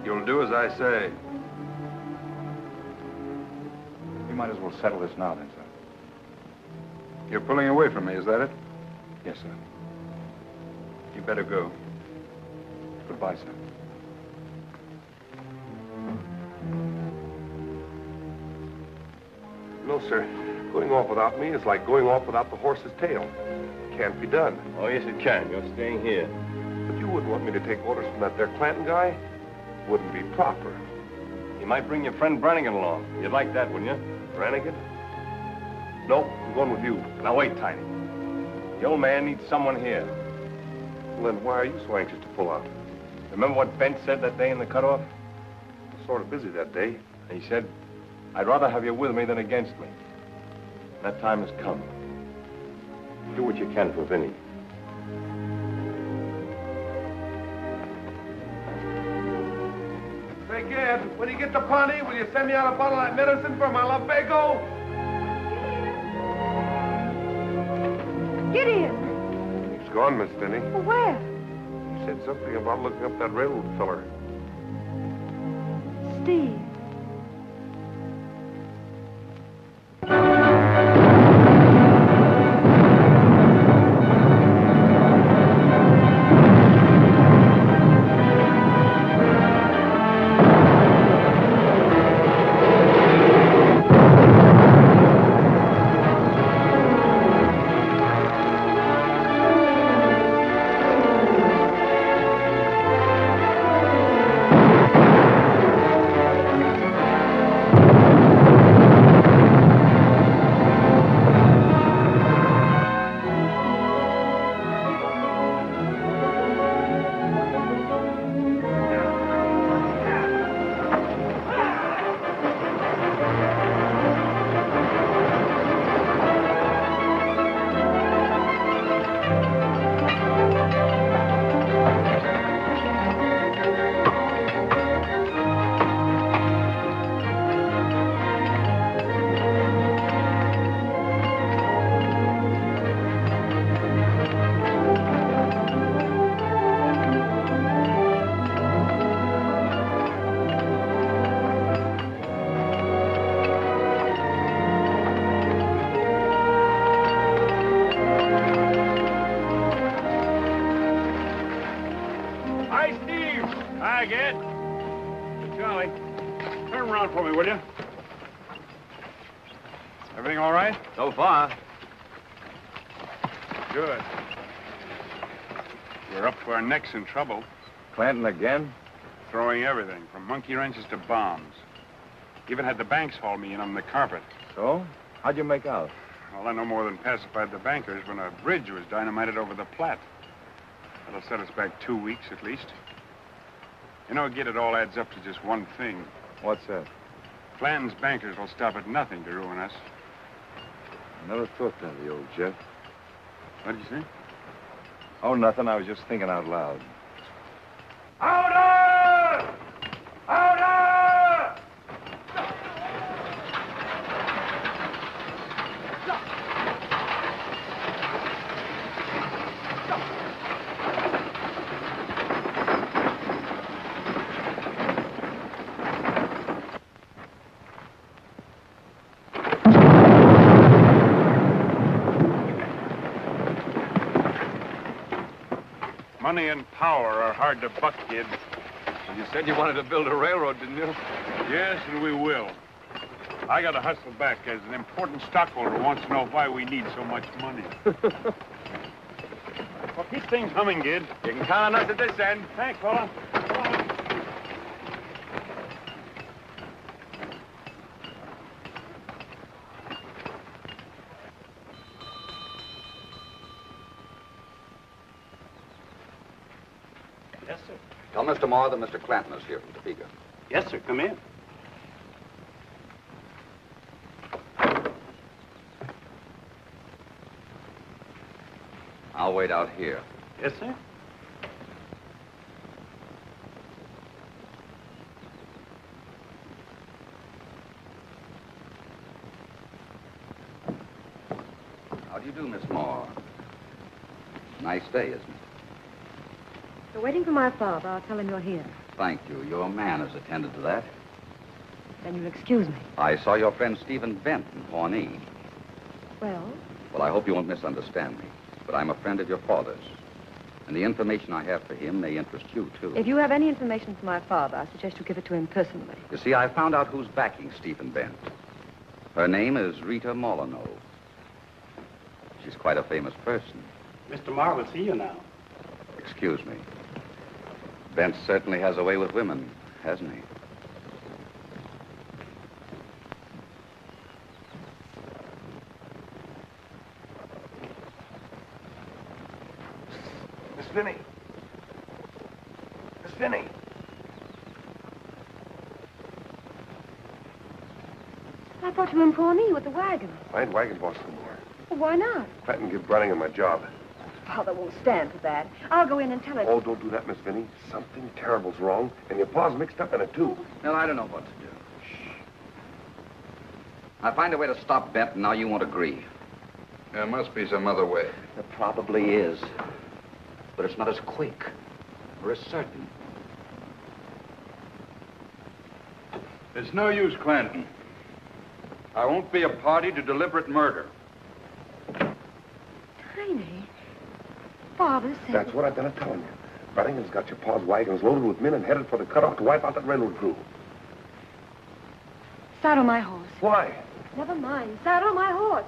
S5: You'll do as I say.
S8: We might as well settle this now, then, sir.
S5: You're pulling away from me, is that it?
S8: Yes, sir.
S5: You better go.
S8: Goodbye, sir.
S4: No, sir. Going off without me is like going off without the horse's tail. Can't be done.
S7: Oh, yes, it can. You're staying here.
S4: But you wouldn't want me to take orders from that there Clanton guy? Wouldn't be proper.
S7: You might bring your friend Brannigan along. You'd like that, wouldn't you?
S4: Brannigan? Nope, I'm going with you.
S7: Now, wait, Tiny. The old man needs someone here.
S4: Well, then why are you so anxious to pull out?
S7: Remember what Bent said that day in the cutoff?
S4: I was sort of busy that day.
S7: He said, I'd rather have you with me than against me. That time has come. Do what you can for Vinny.
S4: Say, Gad, when you get to Pawnee, will you send me out a bottle of that medicine for my lumbago?
S12: Gideon!
S4: He's gone, Miss Denny.
S12: Well, where?
S4: He said something about looking up that railroad feller.
S12: Steve.
S6: Hi, Ged. Charlie, turn around for me, will you? Everything all right?
S7: So far.
S6: Good. We're up to our necks in trouble.
S8: Clanton again?
S6: Throwing everything, from monkey wrenches to bombs. Even had the banks haul me in on the carpet.
S8: So? How'd you make out?
S6: Well, I no more than pacified the bankers when a bridge was dynamited over the Platte. That'll set us back 2 weeks at least. You know, Gid, it all adds up to just one thing.
S8: What's that?
S6: Clanton's bankers will stop at nothing to ruin us.
S8: I never thought that of the old jet.
S6: What did you say?
S8: Oh, nothing. I was just thinking out loud.
S4: Order! Order!
S6: Money and power are hard to buck, Gid.
S8: You said you wanted to build a railroad, didn't you?
S6: Yes, and we will. I got to hustle back as an important stockholder wants to know why we need so much money. Well, keep things humming, Gid.
S10: You can count on us at this end.
S6: Thanks, fella.
S2: Yes, sir.
S3: Tell Mr. Moore that Mr. Clanton is here from Topeka.
S2: Yes, sir. Come in.
S3: I'll wait out here.
S2: Yes, sir.
S3: How do you do, Miss Moore? Nice day, isn't it?
S12: We're waiting for my father. I'll tell him you're here.
S3: Thank you. Your man has attended to that.
S12: Then you'll excuse me.
S3: I saw your friend Stephen Bent in Pawnee.
S12: Well?
S3: Well, I hope you won't misunderstand me, but I'm a friend of your father's. And the information I have for him may interest you, too.
S12: If you have any information for my father, I suggest you give it to him personally.
S3: You see, I found out who's backing Stephen Bent. Her name is Rita Molyneux. She's quite a famous person.
S2: Mr. Marr will see you now.
S3: Excuse me. Bent certainly has a way with women, hasn't he?
S10: Miss Finney. Miss Finney.
S12: I thought you were in Pawnee with the wagon.
S7: I ain't wagon boss no more.
S12: Well, why not?
S7: Clanton give Brannigan my job.
S12: Father won't stand for that. I'll go in and tell him.
S7: Oh, don't do that, Miss Finney. Something terrible's wrong, and your pa's mixed up in it, too.
S3: No, I don't know what to do. Shh. I find a way to stop Bent, and now you won't agree.
S5: There must be some other way.
S3: There probably is. But it's not as quick or as certain.
S5: It's no use, Clanton. I won't be a party to deliberate murder.
S12: Tiny. Father said...
S7: That's what I've been telling you. Brannigan's got your pa's wagons loaded with men and headed for the cutoff to wipe out that railroad crew.
S12: Saddle my horse.
S7: Why?
S12: Never mind. Saddle my horse.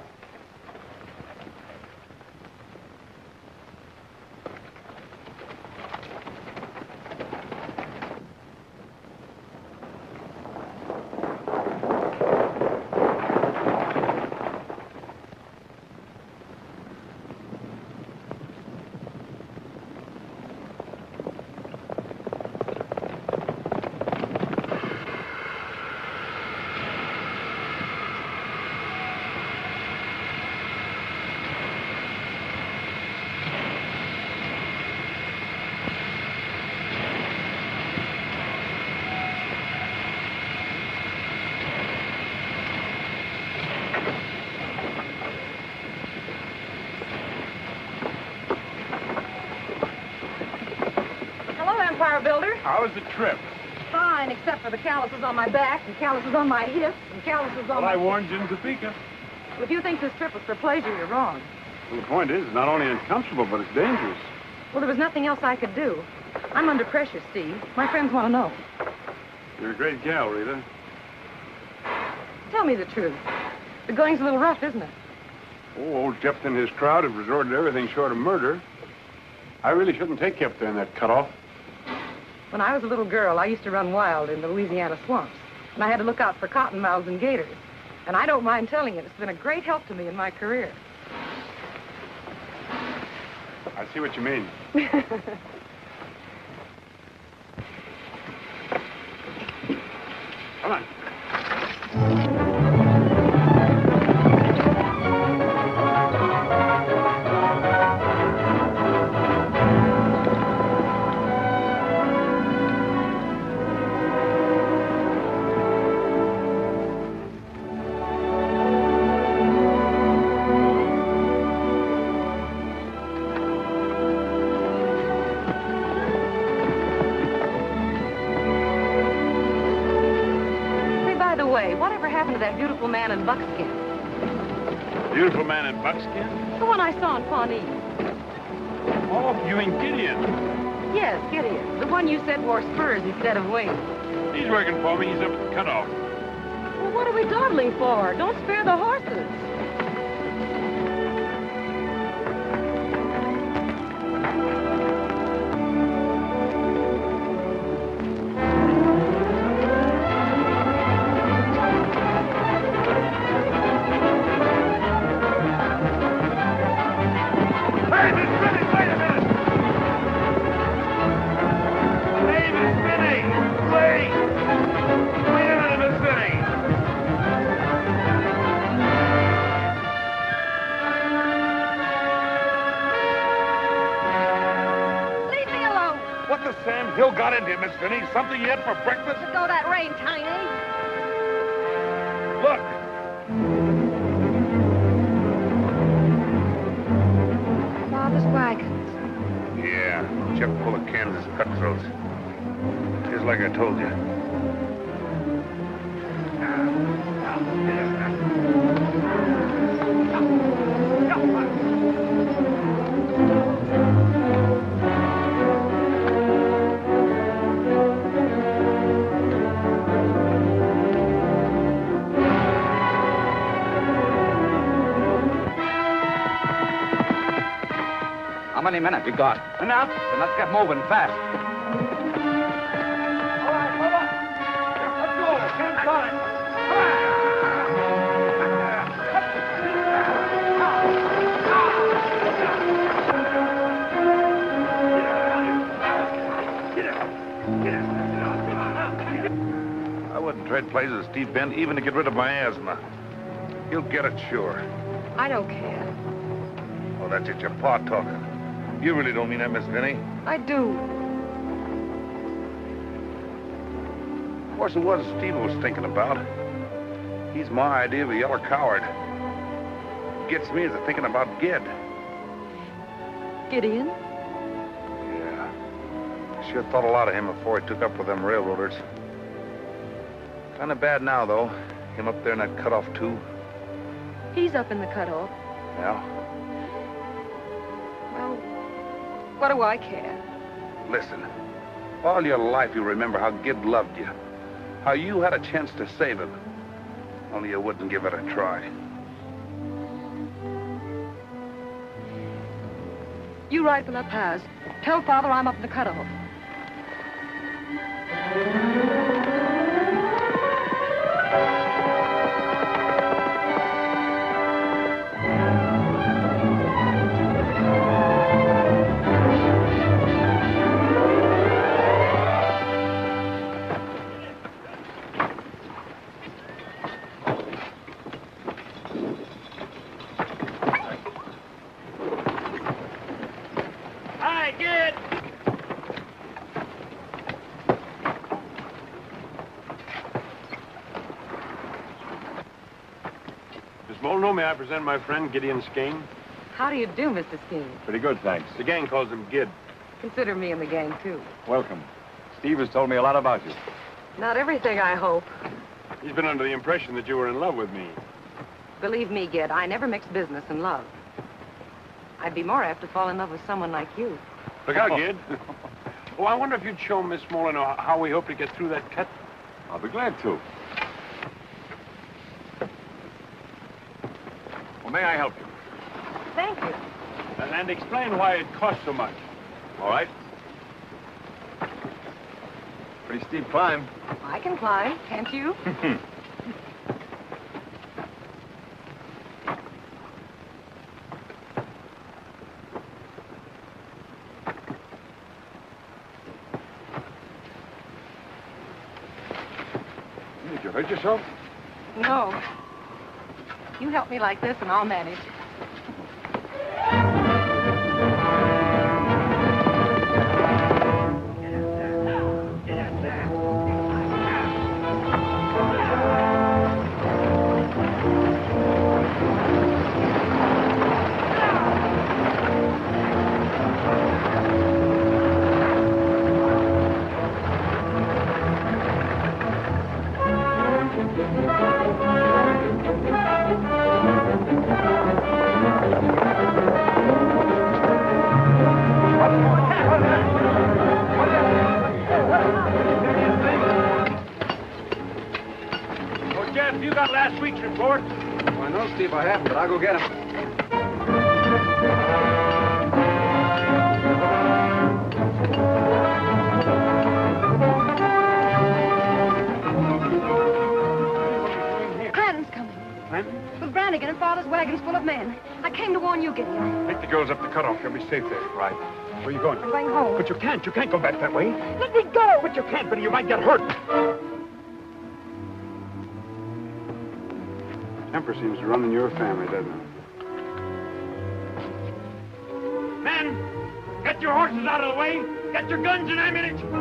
S13: Builder.
S6: How was the trip?
S13: Fine, except for the calluses on my back, and calluses on my hips, and calluses on
S6: Well,
S13: my...
S6: I warned you in Topeka.
S13: Well, if you think this trip was for pleasure, you're wrong.
S6: Well, the point is, it's not only uncomfortable, but it's dangerous.
S13: Well, there was nothing else I could do. I'm under pressure, Steve. My friends want to know.
S6: You're a great gal, Rita.
S13: Tell me the truth. The going's a little rough, isn't it?
S6: Oh, old Jephthah and his crowd have resorted to everything short of murder. I really shouldn't take you up there in that cutoff.
S13: When I was a little girl, I used to run wild in the Louisiana swamps, and I had to look out for cottonmouths and gators. And I don't mind telling you, it's been a great help to me in my career.
S6: I see what you mean. Come on.
S13: Whatever happened to that beautiful man in Buckskin?
S6: Beautiful man in Buckskin?
S13: The one I saw in Pawnee.
S6: Oh, you mean Gideon?
S13: Yes, Gideon. The one you said wore spurs instead of wings.
S6: He's working for me. He's up at the cutoff.
S13: Well, what are we dawdling for? Don't spare the horses.
S4: Sam Hill got into you, Miss Finney. Something you had for breakfast?
S12: Let go that rein, Tiny.
S4: Look.
S12: Father's wagons.
S4: Yeah, chuck full of Kansas cutthroats. Just like I told you.
S3: How many minutes you got?
S2: Enough.
S3: Then let's get moving fast.
S2: All right, hold on. Let's go. Can't start it.
S4: I wouldn't trade places with Steve Bent even to get rid of my asthma. He'll get it, sure.
S13: I don't care.
S4: Oh, that's just your pa talking. You really don't mean that, Miss Finney.
S13: I do.
S4: Of course, it was Steve I was thinking about. He's my idea of a yeller coward. Gets me is thinking about Gid.
S13: Gideon?
S4: Yeah. I sure thought a lot of him before he took up with them railroaders. Kind of bad now, though. Him up there in that cutoff, too.
S13: He's up in the cutoff.
S4: Yeah?
S13: Well, what do I care?
S4: Listen, all your life you remember how Gid loved you. How you had a chance to save him. Only you wouldn't give it a try.
S13: You ride for La Paz. Tell Father I'm up in the cutoff.
S2: Hi, Gid.
S6: Miss Molyneux, may I present my friend Gideon Skane?
S13: How do you do, Mr. Skeen?
S8: Pretty good, thanks.
S6: The gang calls him Gid.
S13: Consider me in the gang, too.
S8: Welcome. Steve has told me a lot about you.
S13: Not everything, I hope.
S6: He's been under the impression that you were in love with me.
S13: Believe me, Gid, I never mix business and love. I'd be more apt to fall in love with someone like you.
S6: Look out, Gid. Oh, I wonder if you'd show Miss Molyneux how we hope to get through that cut.
S8: I'll be glad to. Well, may I help you?
S13: Thank you.
S6: And explain why it costs so much.
S8: All right. Pretty steep climb.
S13: I can climb, can't you?
S8: Did you hurt yourself?
S13: No. You help me like this and I'll manage.
S6: got last week's report?
S5: Well, no, Steve, I haven't, but I'll go get him.
S12: Clanton's coming.
S6: Clanton?
S12: With Brannigan and Father's wagons full of men. I came to warn you, Gideon.
S6: Take the girls up the cutoff. They'll be safe there. Right. Where are you going?
S12: I'm going home.
S6: But you can't. You can't go back that way.
S12: Let me go!
S6: But you can't, Betty. You might get hurt. Temper seems to run in your family, doesn't it? Men, get your horses out of the way. Get your guns and ammunition.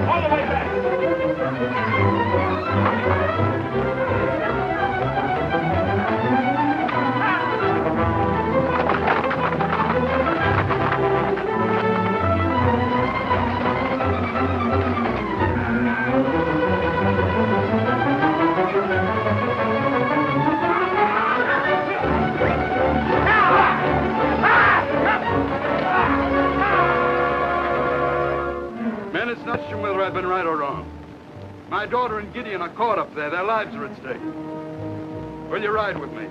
S6: All the way back.
S5: Men, it's not sure whether I've been right or wrong. My daughter and Gideon are caught up there. Their lives are at stake. Will you ride with me?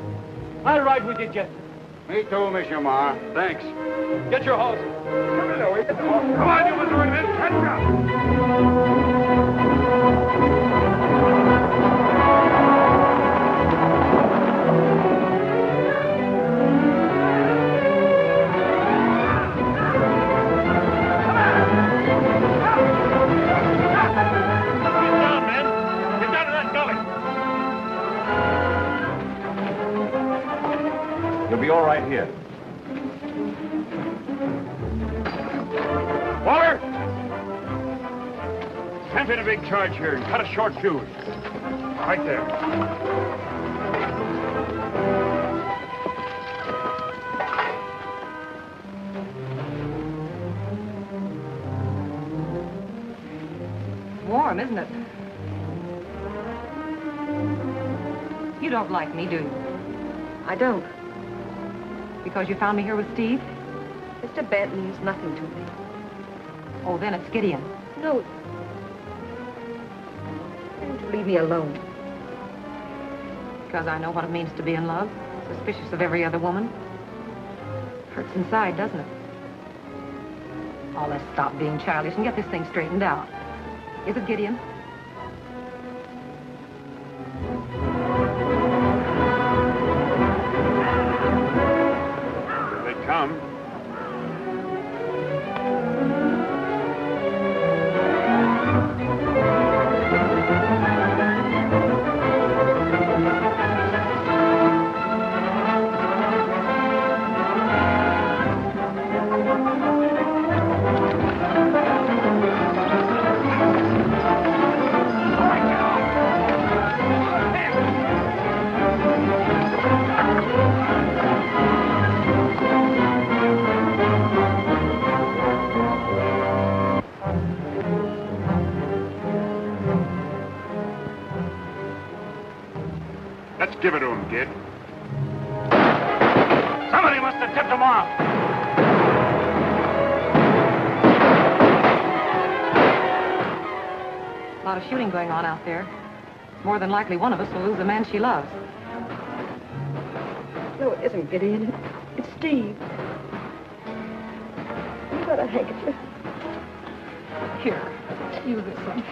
S6: I'll ride with you, Jeff.
S5: Me too, Monsieur Mar. Thanks. Get your horses.
S6: Come on, you Missouri men. Catch up.
S7: You'll be all right here.
S6: Waller! Stamp in a big charge here and cut a short fuse. Right there.
S13: Warm, isn't it? You don't like me, do you?
S12: I don't.
S13: Because you found me here with Steve?
S12: Mr. Benton's nothing to me.
S13: Oh, then it's Gideon.
S12: No. Why don't you leave me alone?
S13: Because I know what it means to be in love, suspicious of every other woman. Hurts inside, doesn't it? Oh, let's stop being childish and get this thing straightened out. Is it Gideon?
S6: Come. Let's give it to him, kid. Somebody must have tipped him off.
S13: A lot of shooting going on out there. More than likely one of us will lose the man she loves.
S12: No, it isn't Gideon. It's Steve. You got a handkerchief.
S13: Here, use this one.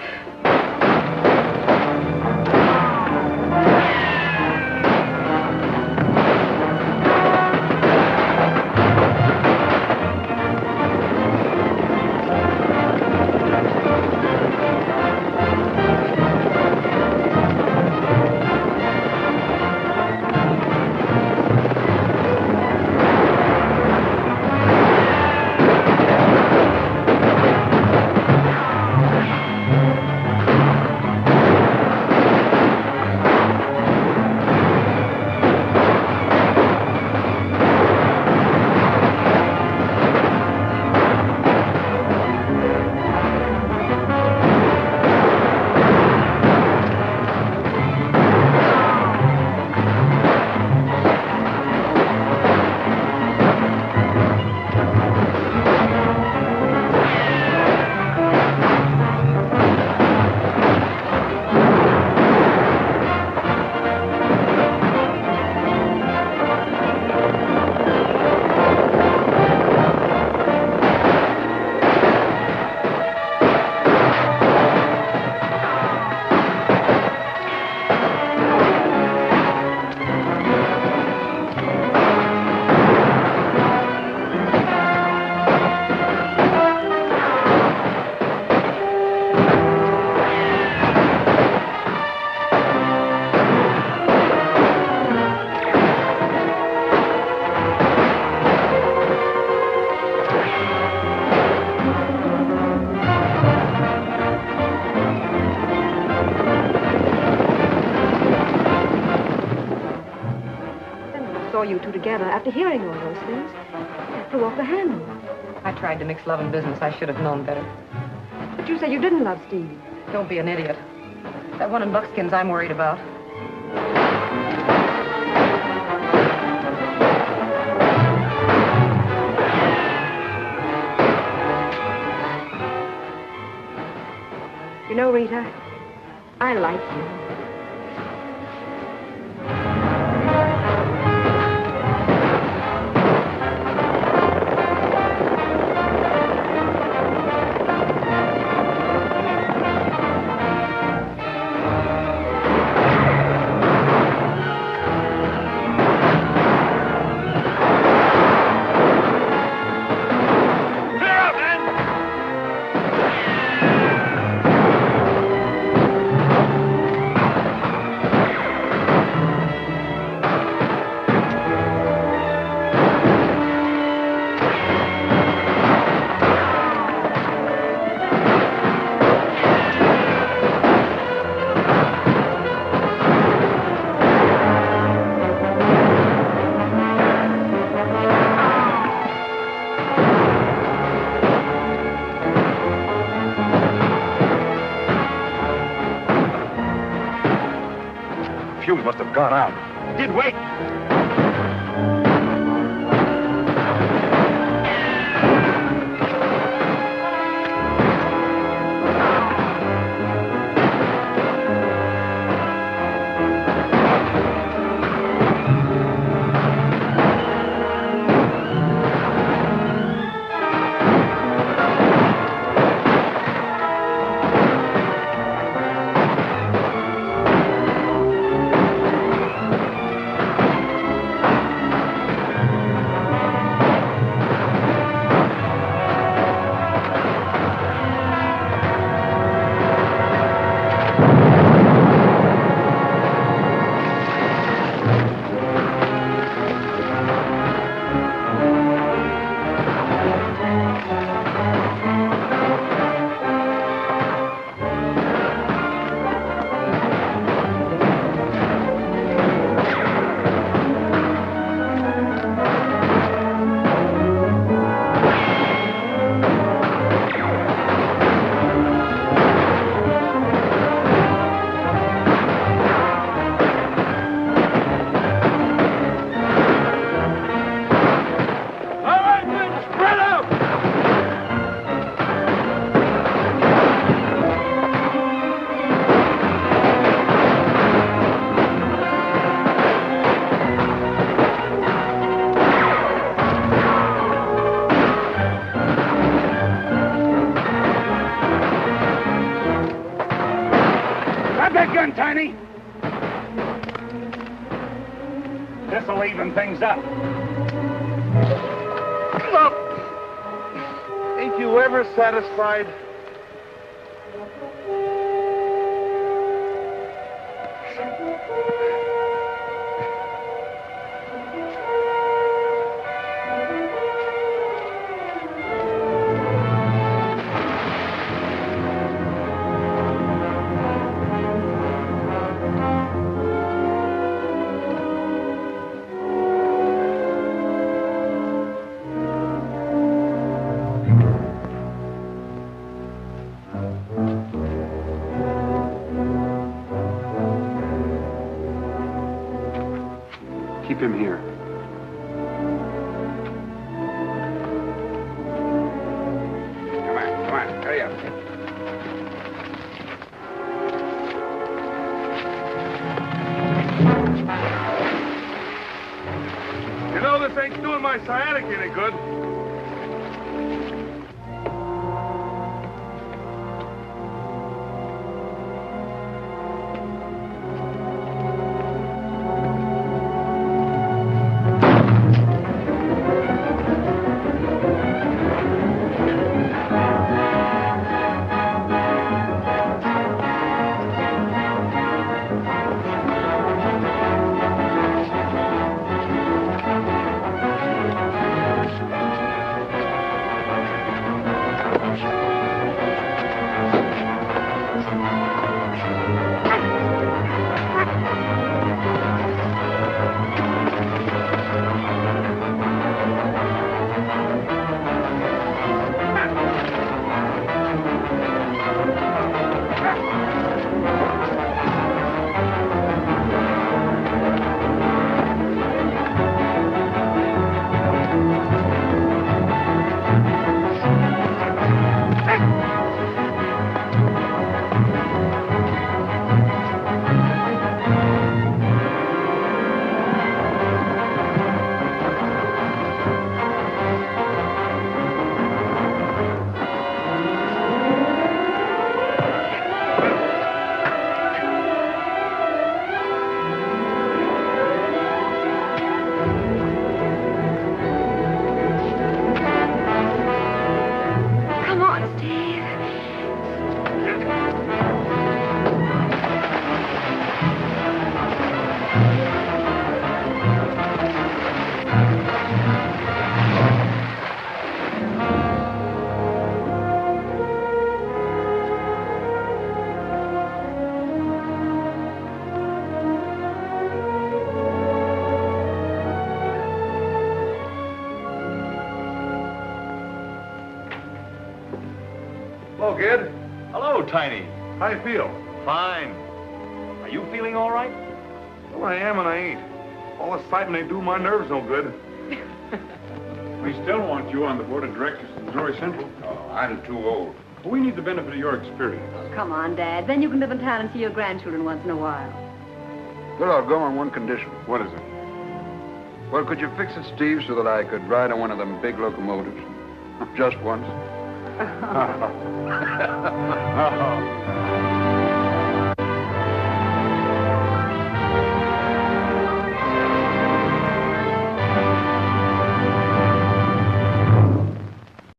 S12: saw you two together, after hearing all those things, I threw off the handle.
S13: I tried to mix love and business. I should have known better.
S12: But you said you didn't love Steve.
S13: Don't be an idiot. That one in Buckskin's I'm worried about.
S12: You know, Rita, I like you.
S10: Fuse must have gone out.
S2: Did wait. Tiny. This'll even things up.
S4: Look, ain't you ever satisfied?
S6: Keep him here.
S5: Come on, hurry up.
S10: You know, this ain't doing my sciatic any good. kid.
S9: Hello, Tiny.
S10: How you feel?
S9: Fine. Are you feeling all right?
S4: Well, I am and I ain't. All the excitement they do my nerves no good.
S6: We still want you on the board of directors of Missouri Central.
S5: Oh, I'm too old.
S6: But we need the benefit of your experience.
S12: Come on, Dad. Then you can live in town and see your grandchildren once in a while.
S5: Well, I'll go on one condition.
S6: What is it?
S5: Well, could you fix it, Steve, so that I could ride on one of them big locomotives? Just once.
S6: Oh.